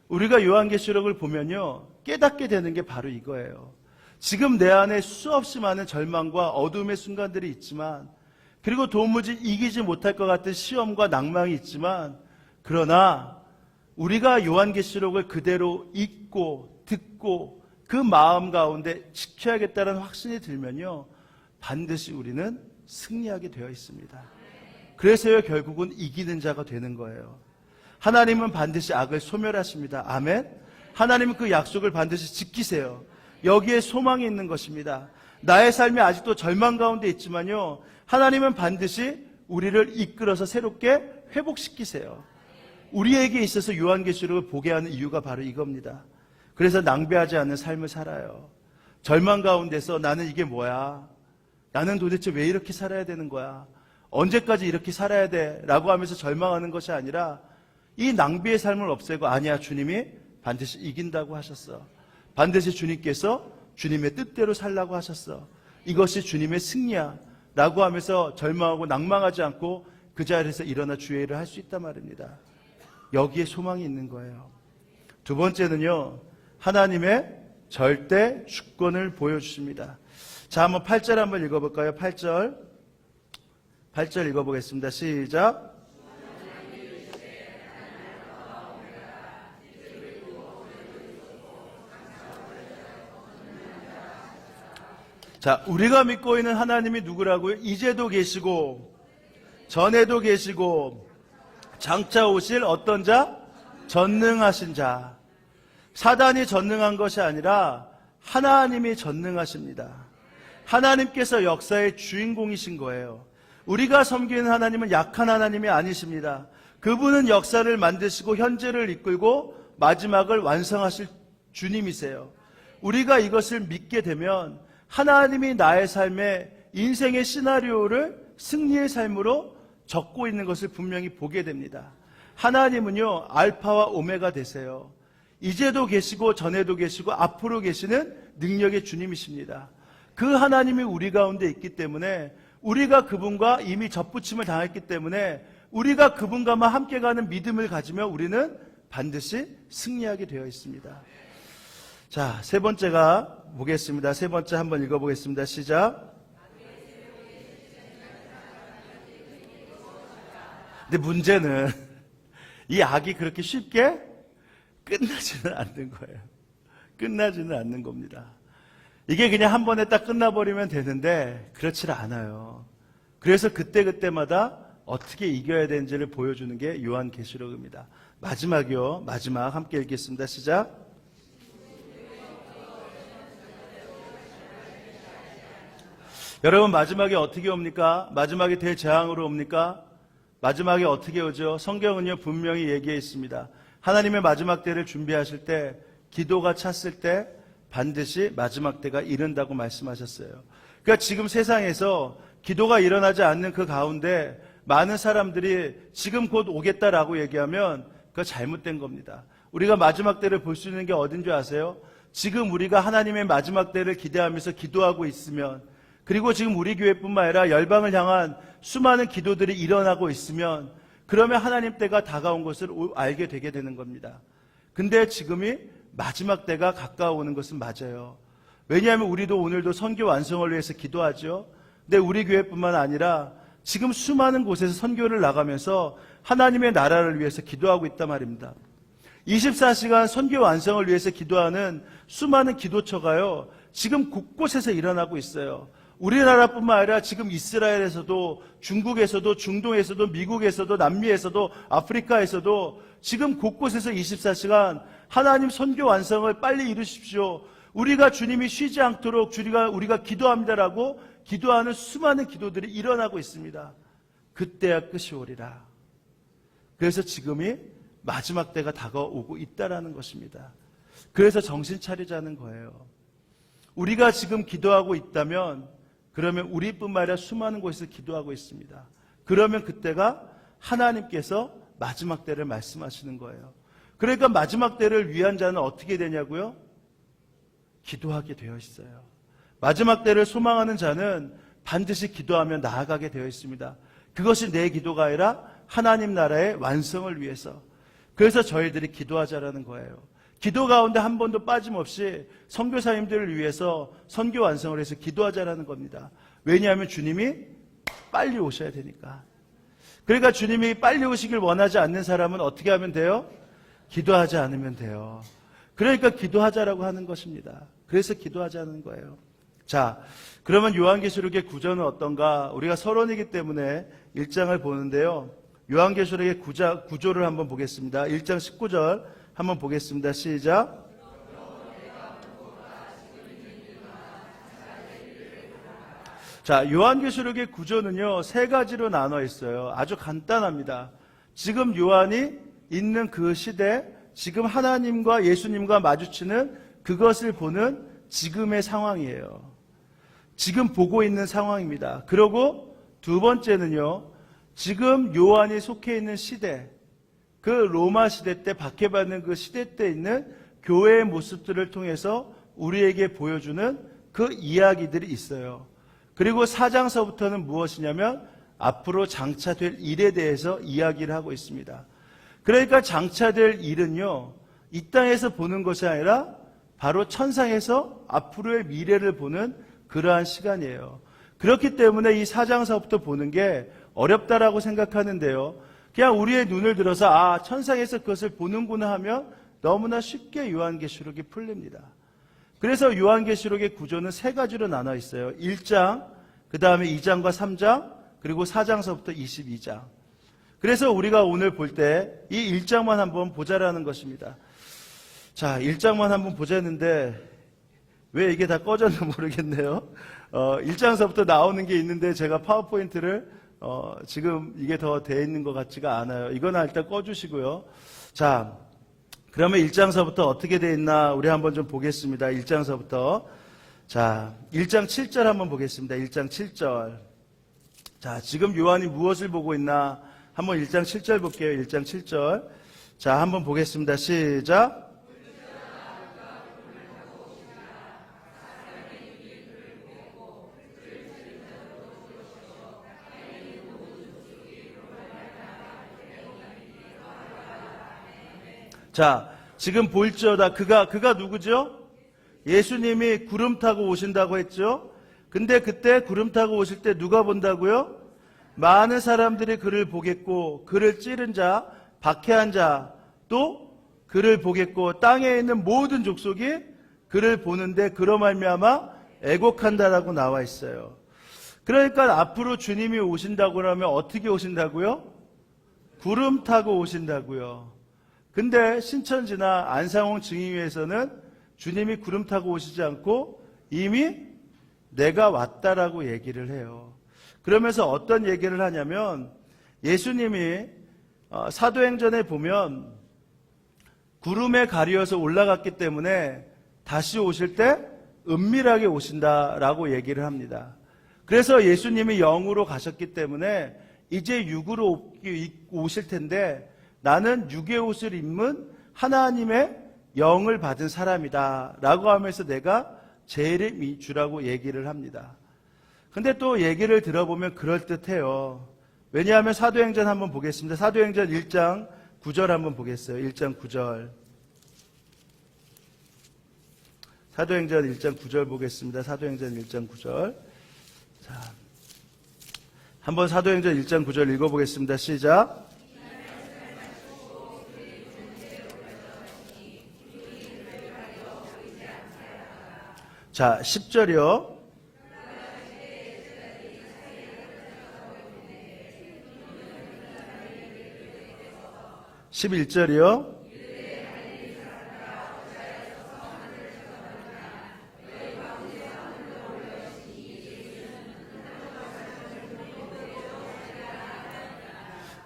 우리가 요한계시록을 보면요, 깨닫게 되는 게 바로 이거예요. 지금 내 안에 수없이 많은 절망과 어둠의 순간들이 있지만, 그리고 도무지 이기지 못할 것 같은 시험과 낭망이 있지만, 그러나 우리가 요한계시록을 그대로 읽고 듣고 그 마음 가운데 지켜야겠다는 확신이 들면요, 반드시 우리는 승리하게 되어 있습니다. 그래서요, 결국은 이기는 자가 되는 거예요. 하나님은 반드시 악을 소멸하십니다. 아멘. 하나님은 그 약속을 반드시 지키세요. 여기에 소망이 있는 것입니다. 나의 삶이 아직도 절망 가운데 있지만요, 하나님은 반드시 우리를 이끌어서 새롭게 회복시키세요. 우리에게 있어서 요한계시록을 보게 하는 이유가 바로 이겁니다. 그래서 낭비하지 않는 삶을 살아요. 절망 가운데서 나는 이게 뭐야? 나는 도대체 왜 이렇게 살아야 되는 거야? 언제까지 이렇게 살아야 돼? 라고 하면서 절망하는 것이 아니라 이 낭비의 삶을 없애고, 아니야, 주님이 반드시 이긴다고 하셨어. 반드시 주님께서 주님의 뜻대로 살라고 하셨어. 이것이 주님의 승리야 라고 하면서 절망하고 낭망하지 않고 그 자리에서 일어나 주의 일을 할 수 있단 말입니다. 여기에 소망이 있는 거예요. 두 번째는요, 하나님의 절대 주권을 보여주십니다. 자, 한번 8절 한번 읽어볼까요? 8절 읽어보겠습니다. 시작. 자, 우리가 믿고 있는 하나님이 누구라고요? 이제도 계시고 전에도 계시고 장차 오실 어떤 자? 전능하신 자. 사단이 전능한 것이 아니라 하나님이 전능하십니다. 하나님께서 역사의 주인공이신 거예요. 우리가 섬기는 하나님은 약한 하나님이 아니십니다. 그분은 역사를 만드시고 현재를 이끌고 마지막을 완성하실 주님이세요. 우리가 이것을 믿게 되면 하나님이 나의 삶에 인생의 시나리오를 승리의 삶으로 적고 있는 것을 분명히 보게 됩니다. 하나님은요, 알파와 오메가 되세요. 이제도 계시고 전에도 계시고 앞으로 계시는 능력의 주님이십니다. 그 하나님이 우리 가운데 있기 때문에, 우리가 그분과 이미 접붙임을 당했기 때문에 우리가 그분과만 함께 가는 믿음을 가지며 우리는 반드시 승리하게 되어 있습니다. 자, 세 번째가 보겠습니다. 세 번째 한번 읽어보겠습니다. 시작. 근데 문제는 이 악이 그렇게 쉽게 끝나지는 않는 거예요. 끝나지는 않는 겁니다. 이게 그냥 한 번에 딱 끝나버리면 되는데 그렇지 않아요. 그래서 그때그때마다 어떻게 이겨야 되는지를 보여주는 게 요한계시록입니다. 마지막이요. 마지막 함께 읽겠습니다. 시작. 여러분, 마지막에 어떻게 옵니까? 마지막에 대재앙으로 옵니까? 마지막에 어떻게 오죠? 성경은요, 분명히 얘기해 있습니다. 하나님의 마지막 때를 준비하실 때, 기도가 찼을 때 반드시 마지막 때가 이른다고 말씀하셨어요. 그러니까 지금 세상에서 기도가 일어나지 않는 그 가운데 많은 사람들이 지금 곧 오겠다라고 얘기하면 그거 잘못된 겁니다. 우리가 마지막 때를 볼 수 있는 게 어딘 줄 아세요? 지금 우리가 하나님의 마지막 때를 기대하면서 기도하고 있으면, 그리고 지금 우리 교회뿐만 아니라 열방을 향한 수많은 기도들이 일어나고 있으면, 그러면 하나님 때가 다가온 것을 알게 되게 되는 겁니다. 근데 지금이 마지막 때가 가까워오는 것은 맞아요. 왜냐하면 우리도 오늘도 선교 완성을 위해서 기도하죠. 근데 우리 교회뿐만 아니라 지금 수많은 곳에서 선교를 나가면서 하나님의 나라를 위해서 기도하고 있단 말입니다. 24시간 선교 완성을 위해서 기도하는 수많은 기도처가요, 지금 곳곳에서 일어나고 있어요. 우리나라뿐만 아니라 지금 이스라엘에서도, 중국에서도, 중동에서도, 미국에서도, 남미에서도, 아프리카에서도 지금 곳곳에서 24시간 하나님 선교 완성을 빨리 이루십시오. 우리가 주님이 쉬지 않도록 우리가 기도합니다라고 기도하는 수많은 기도들이 일어나고 있습니다. 그때야 끝이 오리라. 그래서 지금이 마지막 때가 다가오고 있다라는 것입니다. 그래서 정신 차리자는 거예요. 우리가 지금 기도하고 있다면, 그러면 우리뿐만 아니라 수많은 곳에서 기도하고 있습니다. 그러면 그때가 하나님께서 마지막 때를 말씀하시는 거예요. 그러니까 마지막 때를 위한 자는 어떻게 되냐고요? 기도하게 되어 있어요. 마지막 때를 소망하는 자는 반드시 기도하며 나아가게 되어 있습니다. 그것이 내 기도가 아니라 하나님 나라의 완성을 위해서. 그래서 저희들이 기도하자라는 거예요. 기도 가운데 한 번도 빠짐없이 선교사님들을 위해서 선교 완성을 해서 기도하자라는 겁니다. 왜냐하면 주님이 빨리 오셔야 되니까. 그러니까 주님이 빨리 오시길 원하지 않는 사람은 어떻게 하면 돼요? 기도하지 않으면 돼요. 그러니까 기도하자라고 하는 것입니다. 그래서 기도하자는 거예요. 자, 그러면 요한계시록의 구조는 어떤가? 우리가 서론이기 때문에 1장을 보는데요. 요한계시록의 구조를 한번 보겠습니다. 1장 19절 한번 보겠습니다. 시작. 자, 요한계시록의 구조는요, 세 가지로 나눠 있어요. 아주 간단합니다. 지금 요한이 있는 그 시대, 지금 하나님과 예수님과 마주치는 그것을 보는 지금의 상황이에요. 지금 보고 있는 상황입니다. 그리고 두 번째는요, 지금 요한이 속해 있는 시대, 그 로마 시대 때 박해받는 그 시대 때 있는 교회의 모습들을 통해서 우리에게 보여주는 그 이야기들이 있어요. 그리고 4장서부터는 무엇이냐면 앞으로 장차될 일에 대해서 이야기를 하고 있습니다. 그러니까 장차될 일은요, 이 땅에서 보는 것이 아니라 바로 천상에서 앞으로의 미래를 보는 그러한 시간이에요. 그렇기 때문에 이 4장서부터 보는 게 어렵다라고 생각하는데요. 그냥 우리의 눈을 들어서 천상에서 그것을 보는구나 하면 너무나 쉽게 요한계시록이 풀립니다. 그래서 요한계시록의 구조는 세 가지로 나눠 있어요. 1장, 그 다음에 2장과 3장, 그리고 4장서부터 22장. 그래서 우리가 오늘 볼 때 이 1장만 한번 보자라는 것입니다. 자, 1장만 한번 보자는데 왜 이게 다 꺼졌나 모르겠네요. 1장서부터 나오는 게 있는데 제가 파워포인트를 지금 이게 더 돼 있는 것 같지가 않아요. 이거는 일단 꺼주시고요. 자, 그러면 1장서부터 어떻게 돼 있나 우리 한번 좀 보겠습니다. 1장서부터. 자, 1장 7절 한번 보겠습니다. 1장 7절. 자, 지금 요한이 무엇을 보고 있나 한번 1장 7절 볼게요. 1장 7절. 자, 한번 보겠습니다. 시작. 자, 지금 볼지어다. 그가 누구죠? 예수님이 구름 타고 오신다고 했죠? 근데 그때 구름 타고 오실 때 누가 본다고요? 많은 사람들이 그를 보겠고, 그를 찌른 자, 박해한 자, 또 그를 보겠고, 땅에 있는 모든 족속이 그를 보는데 그로 말미암아 애곡한다라고 나와 있어요. 그러니까 앞으로 주님이 오신다고 하면 어떻게 오신다고요? 구름 타고 오신다고요. 근데 신천지나 안상홍 증인회에서는 주님이 구름 타고 오시지 않고 이미 내가 왔다라고 얘기를 해요. 그러면서 어떤 얘기를 하냐면 예수님이 사도행전에 보면 구름에 가리어서 올라갔기 때문에 다시 오실 때 은밀하게 오신다라고 얘기를 합니다. 그래서 예수님이 영으로 가셨기 때문에 이제 육으로 오실 텐데 나는 육의 옷을 입은 하나님의 영을 받은 사람이다 라고 하면서 내가 재림이 주라고 얘기를 합니다. 근데 또 얘기를 들어보면 그럴듯해요. 왜냐하면 사도행전 한번 보겠습니다. 사도행전 1장 9절 한번 보겠어요. 1장 9절. 사도행전 1장 9절 보겠습니다. 사도행전 1장 9절. 자, 한번 사도행전 1장 9절 읽어보겠습니다. 시작. 자, 10절이요. 11절이요.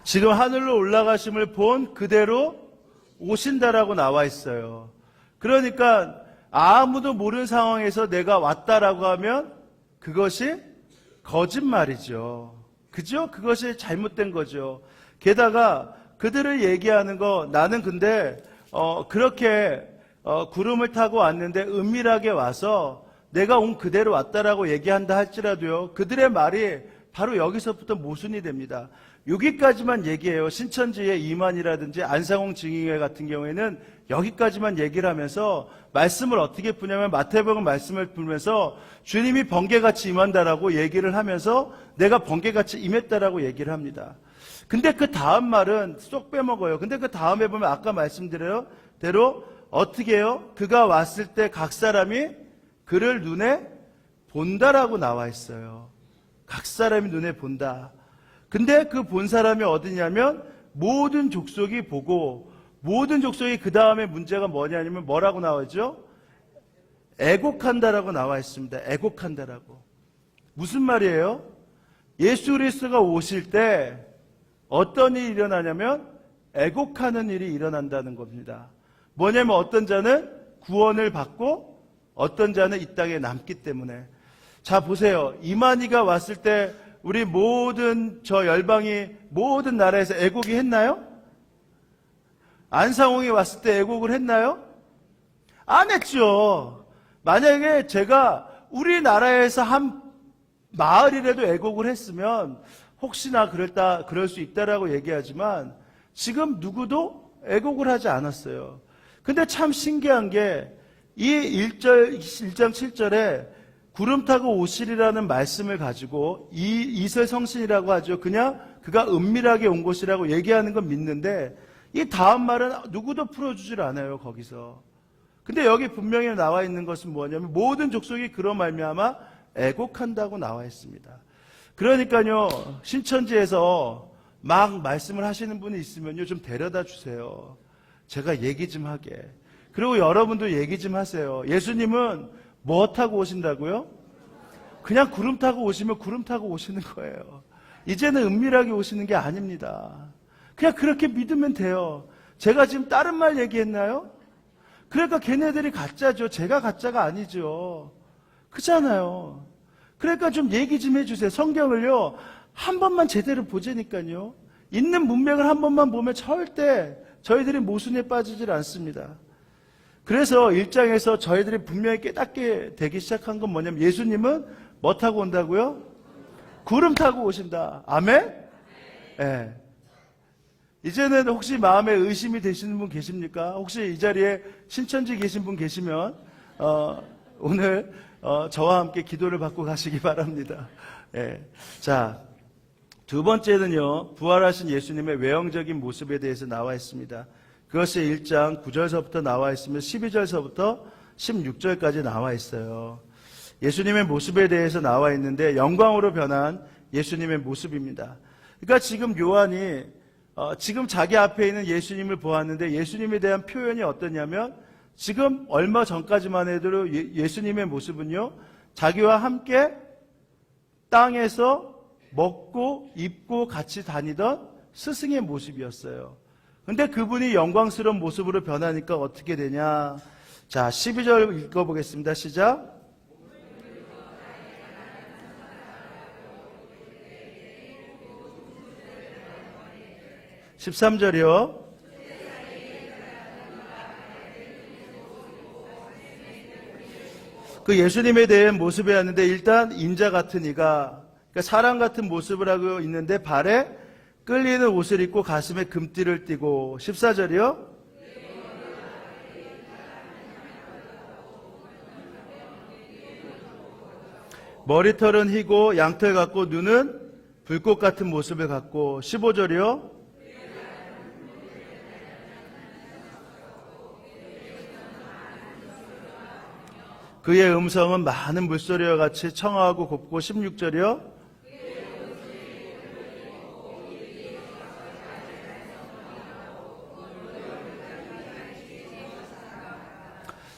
지금 하늘로 올라가심을 본 그대로 오신다라고 나와 있어요. 그러니까 아무도 모르는 상황에서 내가 왔다라고 하면 그것이 거짓말이죠. 그죠? 그것이 잘못된 거죠. 게다가 그들을 얘기하는 거, 나는 근데 그렇게 구름을 타고 왔는데 은밀하게 와서 내가 온 그대로 왔다라고 얘기한다 할지라도요, 그들의 말이 바로 여기서부터 모순이 됩니다. 여기까지만 얘기해요. 신천지의 이만이라든지 안상홍 증인회 같은 경우에는 여기까지만 얘기를 하면서 말씀을 어떻게 푸냐면 마태복음 말씀을 풀면서 주님이 번개같이 임한다라고 얘기를 하면서 내가 번개같이 임했다라고 얘기를 합니다. 근데 그 다음 말은 쏙 빼먹어요. 근데 그 다음에 보면 아까 말씀드린 대로 어떻게 해요? 그가 왔을 때 각 사람이 그를 눈에 본다라고 나와 있어요. 각 사람이 눈에 본다. 근데 그 본 사람이 어디냐면 모든 족속이 보고, 모든 족속이 그 다음에 문제가 뭐냐면 뭐라고 나와있죠? 애곡한다라고 나와 있습니다. 애곡한다라고. 무슨 말이에요? 예수 그리스도가 오실 때 어떤 일이 일어나냐면 애곡하는 일이 일어난다는 겁니다. 뭐냐면 어떤 자는 구원을 받고 어떤 자는 이 땅에 남기 때문에. 자, 보세요. 이만희가 왔을 때 우리 모든 저 열방이 모든 나라에서 애곡이 했나요? 안상홍이 왔을 때 애곡을 했나요? 안 했죠. 만약에 제가 우리나라에서 한 마을이라도 애곡을 했으면 혹시나 그럴 수 있다라고 얘기하지만 지금 누구도 애곡을 하지 않았어요. 근데 참 신기한 게 이 1장 7절에 구름 타고 오시리라는 말씀을 가지고 이세 성신이라고 하죠. 그냥 그가 은밀하게 온 것이라고 얘기하는 건 믿는데 이 다음 말은 누구도 풀어주질 않아요. 거기서. 근데 여기 분명히 나와 있는 것은 뭐냐면 모든 족속이 그로 말미암아 애곡한다고 나와 있습니다. 그러니까요, 신천지에서 막 말씀을 하시는 분이 있으면요, 좀 데려다 주세요. 제가 얘기 좀 하게. 그리고 여러분도 얘기 좀 하세요. 예수님은 뭐 타고 오신다고요? 그냥 구름 타고 오시면 구름 타고 오시는 거예요. 이제는 은밀하게 오시는 게 아닙니다. 그냥 그렇게 믿으면 돼요. 제가 지금 다른 말 얘기했나요? 그러니까 걔네들이 가짜죠. 제가 가짜가 아니죠. 그잖아요. 그러니까 좀 얘기 좀 해주세요. 성경을요, 한 번만 제대로 보자니까요. 있는 문맥을 한 번만 보면 절대 저희들이 모순에 빠지질 않습니다. 그래서 1장에서 저희들이 분명히 깨닫게 되기 시작한 건 뭐냐면 예수님은 뭐 타고 온다고요? 구름 타고 오신다. 아멘? 네. 이제는 혹시 마음에 의심이 되시는 분 계십니까? 혹시 이 자리에 신천지 계신 분 계시면 오늘 저와 함께 기도를 받고 가시기 바랍니다. 네. 자, 두 번째는요, 부활하신 예수님의 외형적인 모습에 대해서 나와 있습니다. 그것이 1장 9절서부터 나와 있으며 12절서부터 16절까지 나와 있어요. 예수님의 모습에 대해서 나와 있는데 영광으로 변한 예수님의 모습입니다. 그러니까 지금 요한이 지금 자기 앞에 있는 예수님을 보았는데 예수님에 대한 표현이 어떠냐면 지금 얼마 전까지만 해도 예수님의 모습은요, 자기와 함께 땅에서 먹고 입고 같이 다니던 스승의 모습이었어요. 근데 그분이 영광스러운 모습으로 변하니까 어떻게 되냐? 자, 12절 읽어보겠습니다. 시작. 13절이요. 그 예수님에 대한 모습이 왔는데 일단 인자 같은 이가, 그러니까 사람 같은 모습을 하고 있는데 발에 끌리는 옷을 입고 가슴에 금띠를 띠고. 14절이요. 머리털은 희고 양털 같고 눈은 불꽃 같은 모습을 갖고. 15절이요. 그의 음성은 많은 물소리와 같이 청아하고 곱고. 16절이요.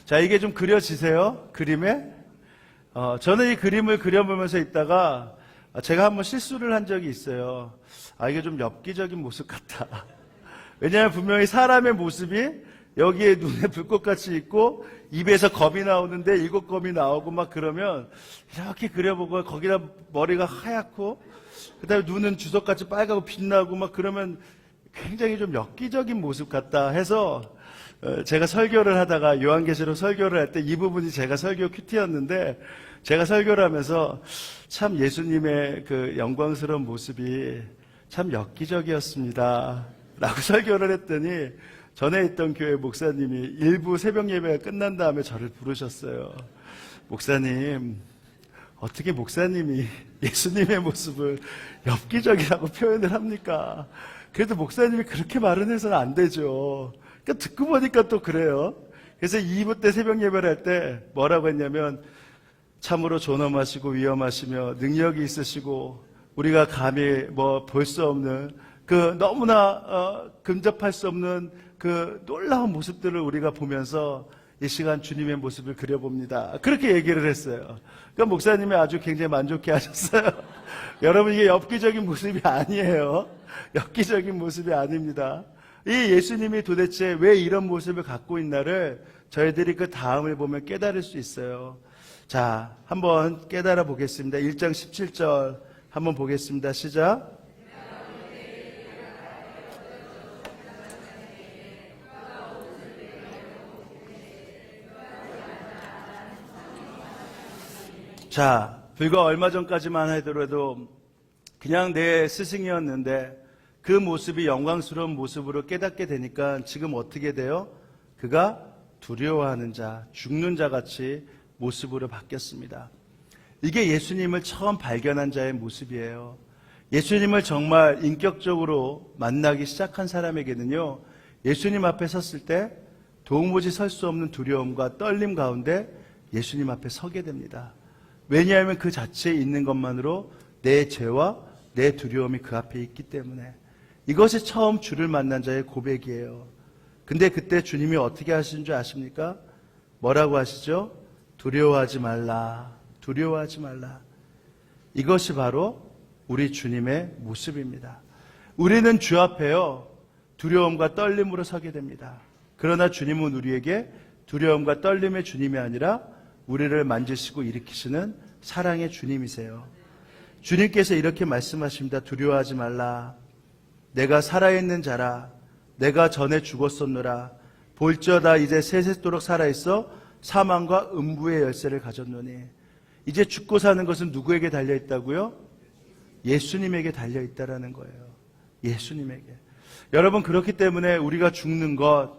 자, 이게 좀 그려지세요? 그림에? 저는 이 그림을 그려보면서 있다가 제가 한번 실수를 한 적이 있어요. 이게 좀 엽기적인 모습 같다. 왜냐하면 분명히 사람의 모습이 여기에 눈에 불꽃같이 있고 입에서 검이 나오는데 7검이 나오고 막 그러면 이렇게 그려보고 거기다 머리가 하얗고 그다음에 눈은 주석같이 빨갛고 빛나고 막 그러면 굉장히 좀 엽기적인 모습 같다 해서 제가 설교를 하다가 요한계시록 설교를 할 때 이 부분이 제가 설교 큐티였는데 제가 설교를 하면서 참 예수님의 그 영광스러운 모습이 참 엽기적이었습니다 라고 설교를 했더니 전에 있던 교회 목사님이 일부 새벽 예배가 끝난 다음에 저를 부르셨어요. 목사님, 어떻게 목사님이 예수님의 모습을 엽기적이라고 표현을 합니까? 그래도 목사님이 그렇게 말은 해서는 안 되죠. 그러니까 듣고 보니까 또 그래요. 그래서 2부 때 새벽 예배를 할 때 뭐라고 했냐면 참으로 존엄하시고 위엄하시며 능력이 있으시고 우리가 감히 볼 수 없는 그 너무나 근접할 수 없는 그 놀라운 모습들을 우리가 보면서 이 시간 주님의 모습을 그려봅니다. 그렇게 얘기를 했어요. 그러니까 목사님이 아주 굉장히 만족해 하셨어요. 여러분, 이게 엽기적인 모습이 아니에요. 엽기적인 모습이 아닙니다. 이 예수님이 도대체 왜 이런 모습을 갖고 있나를 저희들이 그 다음을 보면 깨달을 수 있어요. 자, 한번 깨달아 보겠습니다. 1장 17절 한번 보겠습니다. 시작. 자, 불과 얼마 전까지만 하더라도 그냥 내 스승이었는데 그 모습이 영광스러운 모습으로 깨닫게 되니까 지금 어떻게 돼요? 그가 두려워하는 자, 죽는 자 같이 모습으로 바뀌었습니다. 이게 예수님을 처음 발견한 자의 모습이에요. 예수님을 정말 인격적으로 만나기 시작한 사람에게는요, 예수님 앞에 섰을 때 도무지 설 수 없는 두려움과 떨림 가운데 예수님 앞에 서게 됩니다. 왜냐하면 그 자체에 있는 것만으로 내 죄와 내 두려움이 그 앞에 있기 때문에 이것이 처음 주를 만난 자의 고백이에요. 근데 그때 주님이 어떻게 하시는 줄 아십니까? 뭐라고 하시죠? 두려워하지 말라. 두려워하지 말라. 이것이 바로 우리 주님의 모습입니다. 우리는 주 앞에요, 두려움과 떨림으로 서게 됩니다. 그러나 주님은 우리에게 두려움과 떨림의 주님이 아니라 우리를 만지시고 일으키시는 사랑의 주님이세요. 주님께서 이렇게 말씀하십니다. 두려워하지 말라. 내가 살아있는 자라. 내가 전에 죽었었노라. 볼지어다 이제 세세토록 살아있어 사망과 음부의 열쇠를 가졌노니. 이제 죽고 사는 것은 누구에게 달려있다고요? 예수님에게 달려있다라는 거예요. 예수님에게. 여러분, 그렇기 때문에 우리가 죽는 것,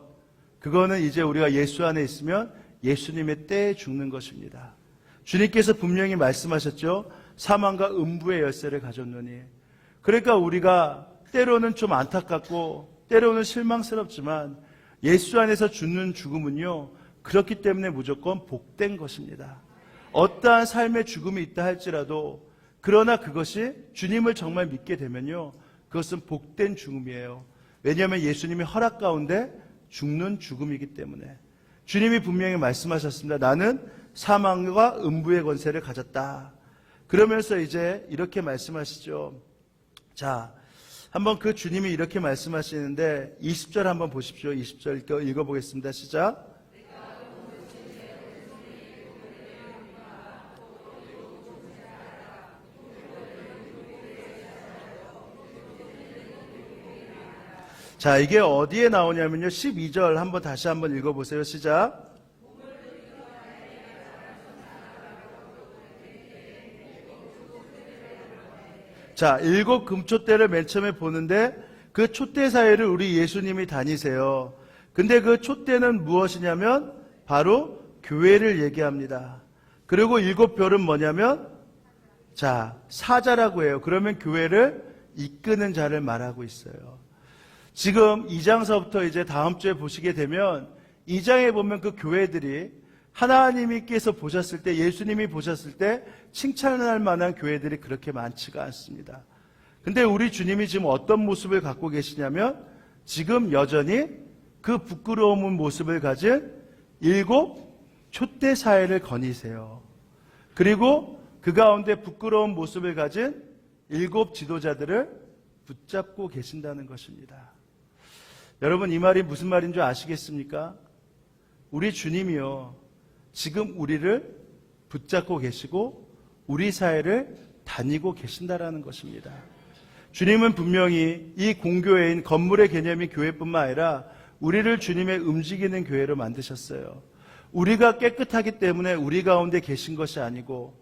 그거는 이제 우리가 예수 안에 있으면 예수님의 때에 죽는 것입니다. 주님께서 분명히 말씀하셨죠. 사망과 음부의 열쇠를 가졌노니. 그러니까 우리가 때로는 좀 안타깝고 때로는 실망스럽지만 예수 안에서 죽는 죽음은요, 그렇기 때문에 무조건 복된 것입니다. 어떠한 삶의 죽음이 있다 할지라도, 그러나 그것이 주님을 정말 믿게 되면요, 그것은 복된 죽음이에요. 왜냐하면 예수님이 허락 가운데 죽는 죽음이기 때문에. 주님이 분명히 말씀하셨습니다. 나는 사망과 음부의 권세를 가졌다. 그러면서 이제 이렇게 말씀하시죠. 자, 한번 그 주님이 이렇게 말씀하시는데 20절 한번 보십시오. 20절 읽어보겠습니다. 시작. 자, 이게 어디에 나오냐면요, 12절 한번 다시 한번 읽어보세요. 시작. 자, 7 금촛대를 맨 처음에 보는데 그 촛대 사이를 우리 예수님이 다니세요. 근데 그 촛대는 무엇이냐면 바로 교회를 얘기합니다. 그리고 7 별은 뭐냐면, 자, 사자라고 해요. 그러면 교회를 이끄는 자를 말하고 있어요. 지금 2장서부터 이제 다음 주에 보시게 되면 2장에 보면 그 교회들이 하나님께서 보셨을 때, 예수님이 보셨을 때 칭찬할 만한 교회들이 그렇게 많지가 않습니다. 근데 우리 주님이 지금 어떤 모습을 갖고 계시냐면, 지금 여전히 그 부끄러운 모습을 가진 7 촛대 사회를 거니세요. 그리고 그 가운데 부끄러운 모습을 가진 7 지도자들을 붙잡고 계신다는 것입니다. 여러분, 이 말이 무슨 말인 줄 아시겠습니까? 우리 주님이요, 지금 우리를 붙잡고 계시고 우리 사회를 다니고 계신다라는 것입니다. 주님은 분명히 이 공교회인 건물의 개념이 교회뿐만 아니라 우리를 주님의 움직이는 교회로 만드셨어요. 우리가 깨끗하기 때문에 우리 가운데 계신 것이 아니고,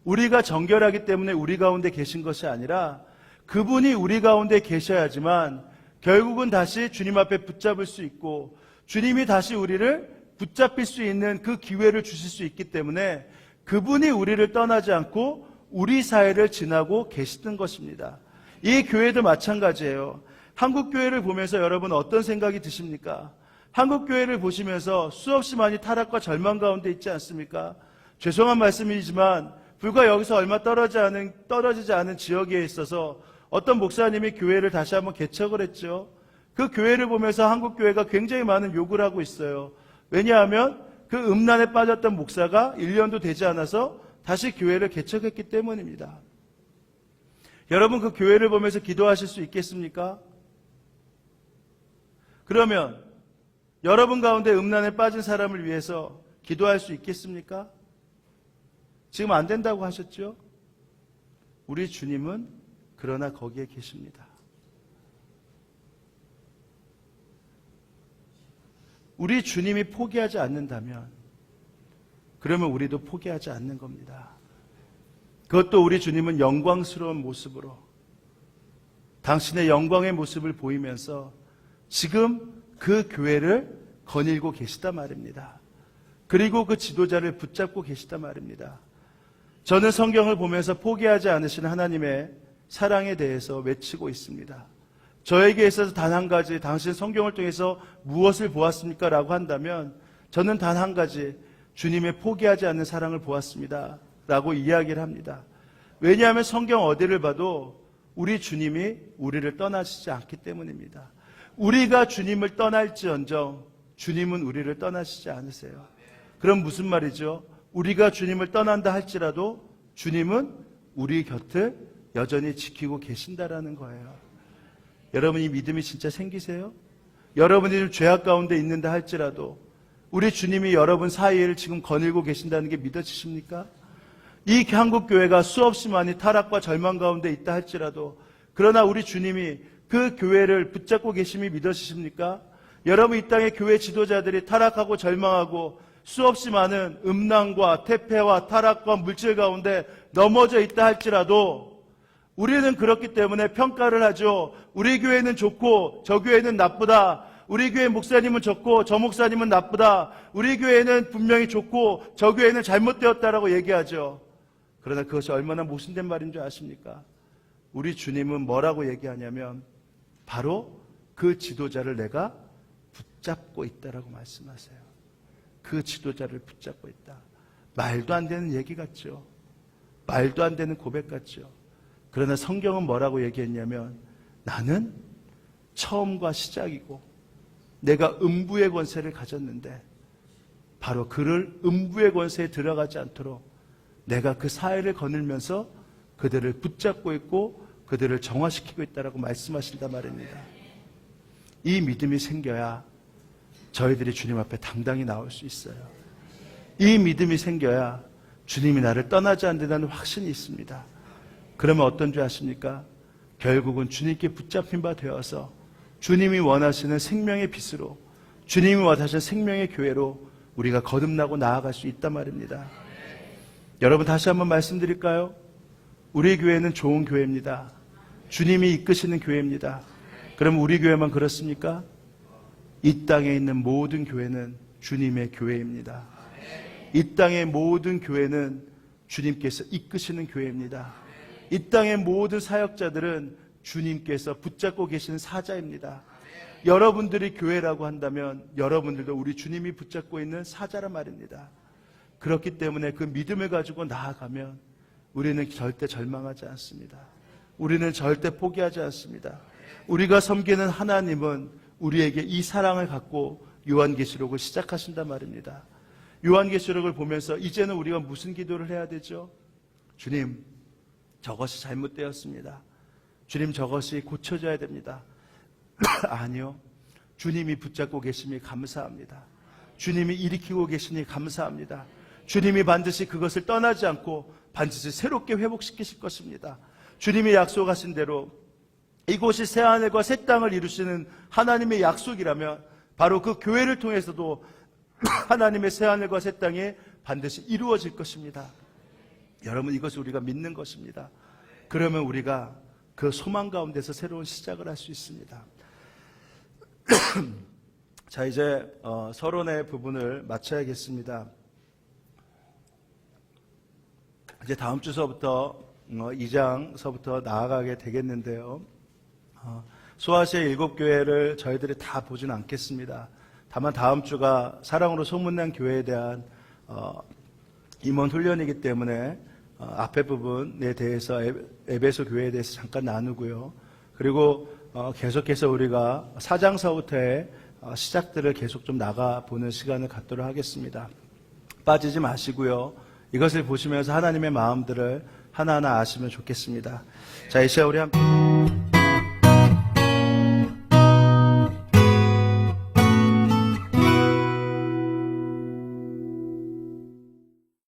우리가 정결하기 때문에 우리 가운데 계신 것이 아니라, 그분이 우리 가운데 계셔야지만 결국은 다시 주님 앞에 붙잡을 수 있고, 주님이 다시 우리를 붙잡힐 수 있는 그 기회를 주실 수 있기 때문에 그분이 우리를 떠나지 않고 우리 사회를 지나고 계시던 것입니다. 이 교회도 마찬가지예요. 한국 교회를 보면서 여러분 어떤 생각이 드십니까? 한국 교회를 보시면서 수없이 많이 타락과 절망 가운데 있지 않습니까? 죄송한 말씀이지만 불과 여기서 얼마 떨어지지 않은 지역에 있어서 어떤 목사님이 교회를 다시 한번 개척을 했죠. 그 교회를 보면서 한국 교회가 굉장히 많은 욕을 하고 있어요. 왜냐하면 그 음란에 빠졌던 목사가 1년도 되지 않아서 다시 교회를 개척했기 때문입니다. 여러분, 그 교회를 보면서 기도하실 수 있겠습니까? 그러면 여러분 가운데 음란에 빠진 사람을 위해서 기도할 수 있겠습니까? 지금 안 된다고 하셨죠? 우리 주님은 그러나 거기에 계십니다. 우리 주님이 포기하지 않는다면 그러면 우리도 포기하지 않는 겁니다. 그것도 우리 주님은 영광스러운 모습으로 당신의 영광의 모습을 보이면서 지금 그 교회를 거닐고 계시다 말입니다. 그리고 그 지도자를 붙잡고 계시다 말입니다. 저는 성경을 보면서 포기하지 않으신 하나님의 사랑에 대해서 외치고 있습니다. 저에게 있어서 단 한 가지, 당신 성경을 통해서 무엇을 보았습니까? 라고 한다면 저는 단 한 가지, 주님의 포기하지 않는 사랑을 보았습니다. 라고 이야기를 합니다. 왜냐하면 성경 어디를 봐도 우리 주님이 우리를 떠나시지 않기 때문입니다. 우리가 주님을 떠날지언정 주님은 우리를 떠나시지 않으세요. 그럼 무슨 말이죠? 우리가 주님을 떠난다 할지라도 주님은 우리 곁을 여전히 지키고 계신다라는 거예요. 여러분, 이 믿음이 진짜 생기세요? 여러분이 좀 죄악 가운데 있는다 할지라도 우리 주님이 여러분 사이를 지금 거닐고 계신다는 게 믿어지십니까? 이 한국교회가 수없이 많이 타락과 절망 가운데 있다 할지라도 그러나 우리 주님이 그 교회를 붙잡고 계심이 믿어지십니까? 여러분, 이 땅의 교회 지도자들이 타락하고 절망하고 수없이 많은 음란과 태폐와 타락과 물질 가운데 넘어져 있다 할지라도 우리는 그렇기 때문에 평가를 하죠. 우리 교회는 좋고 저 교회는 나쁘다. 우리 교회 목사님은 좋고 저 목사님은 나쁘다. 우리 교회는 분명히 좋고 저 교회는 잘못되었다라고 얘기하죠. 그러나 그것이 얼마나 모순된 말인 줄 아십니까? 우리 주님은 뭐라고 얘기하냐면 바로 그 지도자를 내가 붙잡고 있다라고 말씀하세요. 그 지도자를 붙잡고 있다. 말도 안 되는 얘기 같죠. 말도 안 되는 고백 같죠. 그러나 성경은 뭐라고 얘기했냐면 나는 처음과 시작이고 내가 음부의 권세를 가졌는데 바로 그를 음부의 권세에 들어가지 않도록 내가 그 사회를 거닐면서 그들을 붙잡고 있고 그들을 정화시키고 있다라고 말씀하신단 말입니다. 이 믿음이 생겨야 저희들이 주님 앞에 당당히 나올 수 있어요. 이 믿음이 생겨야 주님이 나를 떠나지 않는다는 확신이 있습니다. 그러면 어떤 줄 아십니까? 결국은 주님께 붙잡힌 바 되어서 주님이 원하시는 생명의 빛으로 주님이 원하시는 생명의 교회로 우리가 거듭나고 나아갈 수 있단 말입니다. 여러분, 다시 한번 말씀드릴까요? 우리 교회는 좋은 교회입니다. 주님이 이끄시는 교회입니다. 그럼 우리 교회만 그렇습니까? 이 땅에 있는 모든 교회는 주님의 교회입니다. 이 땅의 모든 교회는 주님께서 이끄시는 교회입니다. 이 땅의 모든 사역자들은 주님께서 붙잡고 계시는 사자입니다. 여러분들이 교회라고 한다면 여러분들도 우리 주님이 붙잡고 있는 사자란 말입니다. 그렇기 때문에 그 믿음을 가지고 나아가면 우리는 절대 절망하지 않습니다. 우리는 절대 포기하지 않습니다. 우리가 섬기는 하나님은 우리에게 이 사랑을 갖고 요한계시록을 시작하신단 말입니다. 요한계시록을 보면서 이제는 우리가 무슨 기도를 해야 되죠? 주님, 저것이 잘못되었습니다. 주님, 저것이 고쳐져야 됩니다. 아니요. 주님이 붙잡고 계심이 감사합니다. 주님이 일으키고 계시니 감사합니다. 주님이 반드시 그것을 떠나지 않고 반드시 새롭게 회복시키실 것입니다. 주님이 약속하신 대로 이곳이 새하늘과 새 땅을 이루시는 하나님의 약속이라면 바로 그 교회를 통해서도 하나님의 새하늘과 새 땅이 반드시 이루어질 것입니다. 여러분, 이것을 우리가 믿는 것입니다. 그러면 우리가 그 소망 가운데서 새로운 시작을 할 수 있습니다. 자, 이제 서론의 부분을 마쳐야겠습니다. 이제 다음 주서부터 2장서부터 나아가게 되겠는데요. 소아시아 7교회를 저희들이 다 보지는 않겠습니다. 다만 다음 주가 사랑으로 소문난 교회에 대한 임원 훈련이기 때문에 앞에 부분에 대해서 에베소 교회에 대해서 잠깐 나누고요. 그리고 계속해서 우리가 4장서부터의 시작들을 계속 좀 나가보는 시간을 갖도록 하겠습니다. 빠지지 마시고요. 이것을 보시면서 하나님의 마음들을 하나하나 아시면 좋겠습니다. 자, 이 시간 우리 함께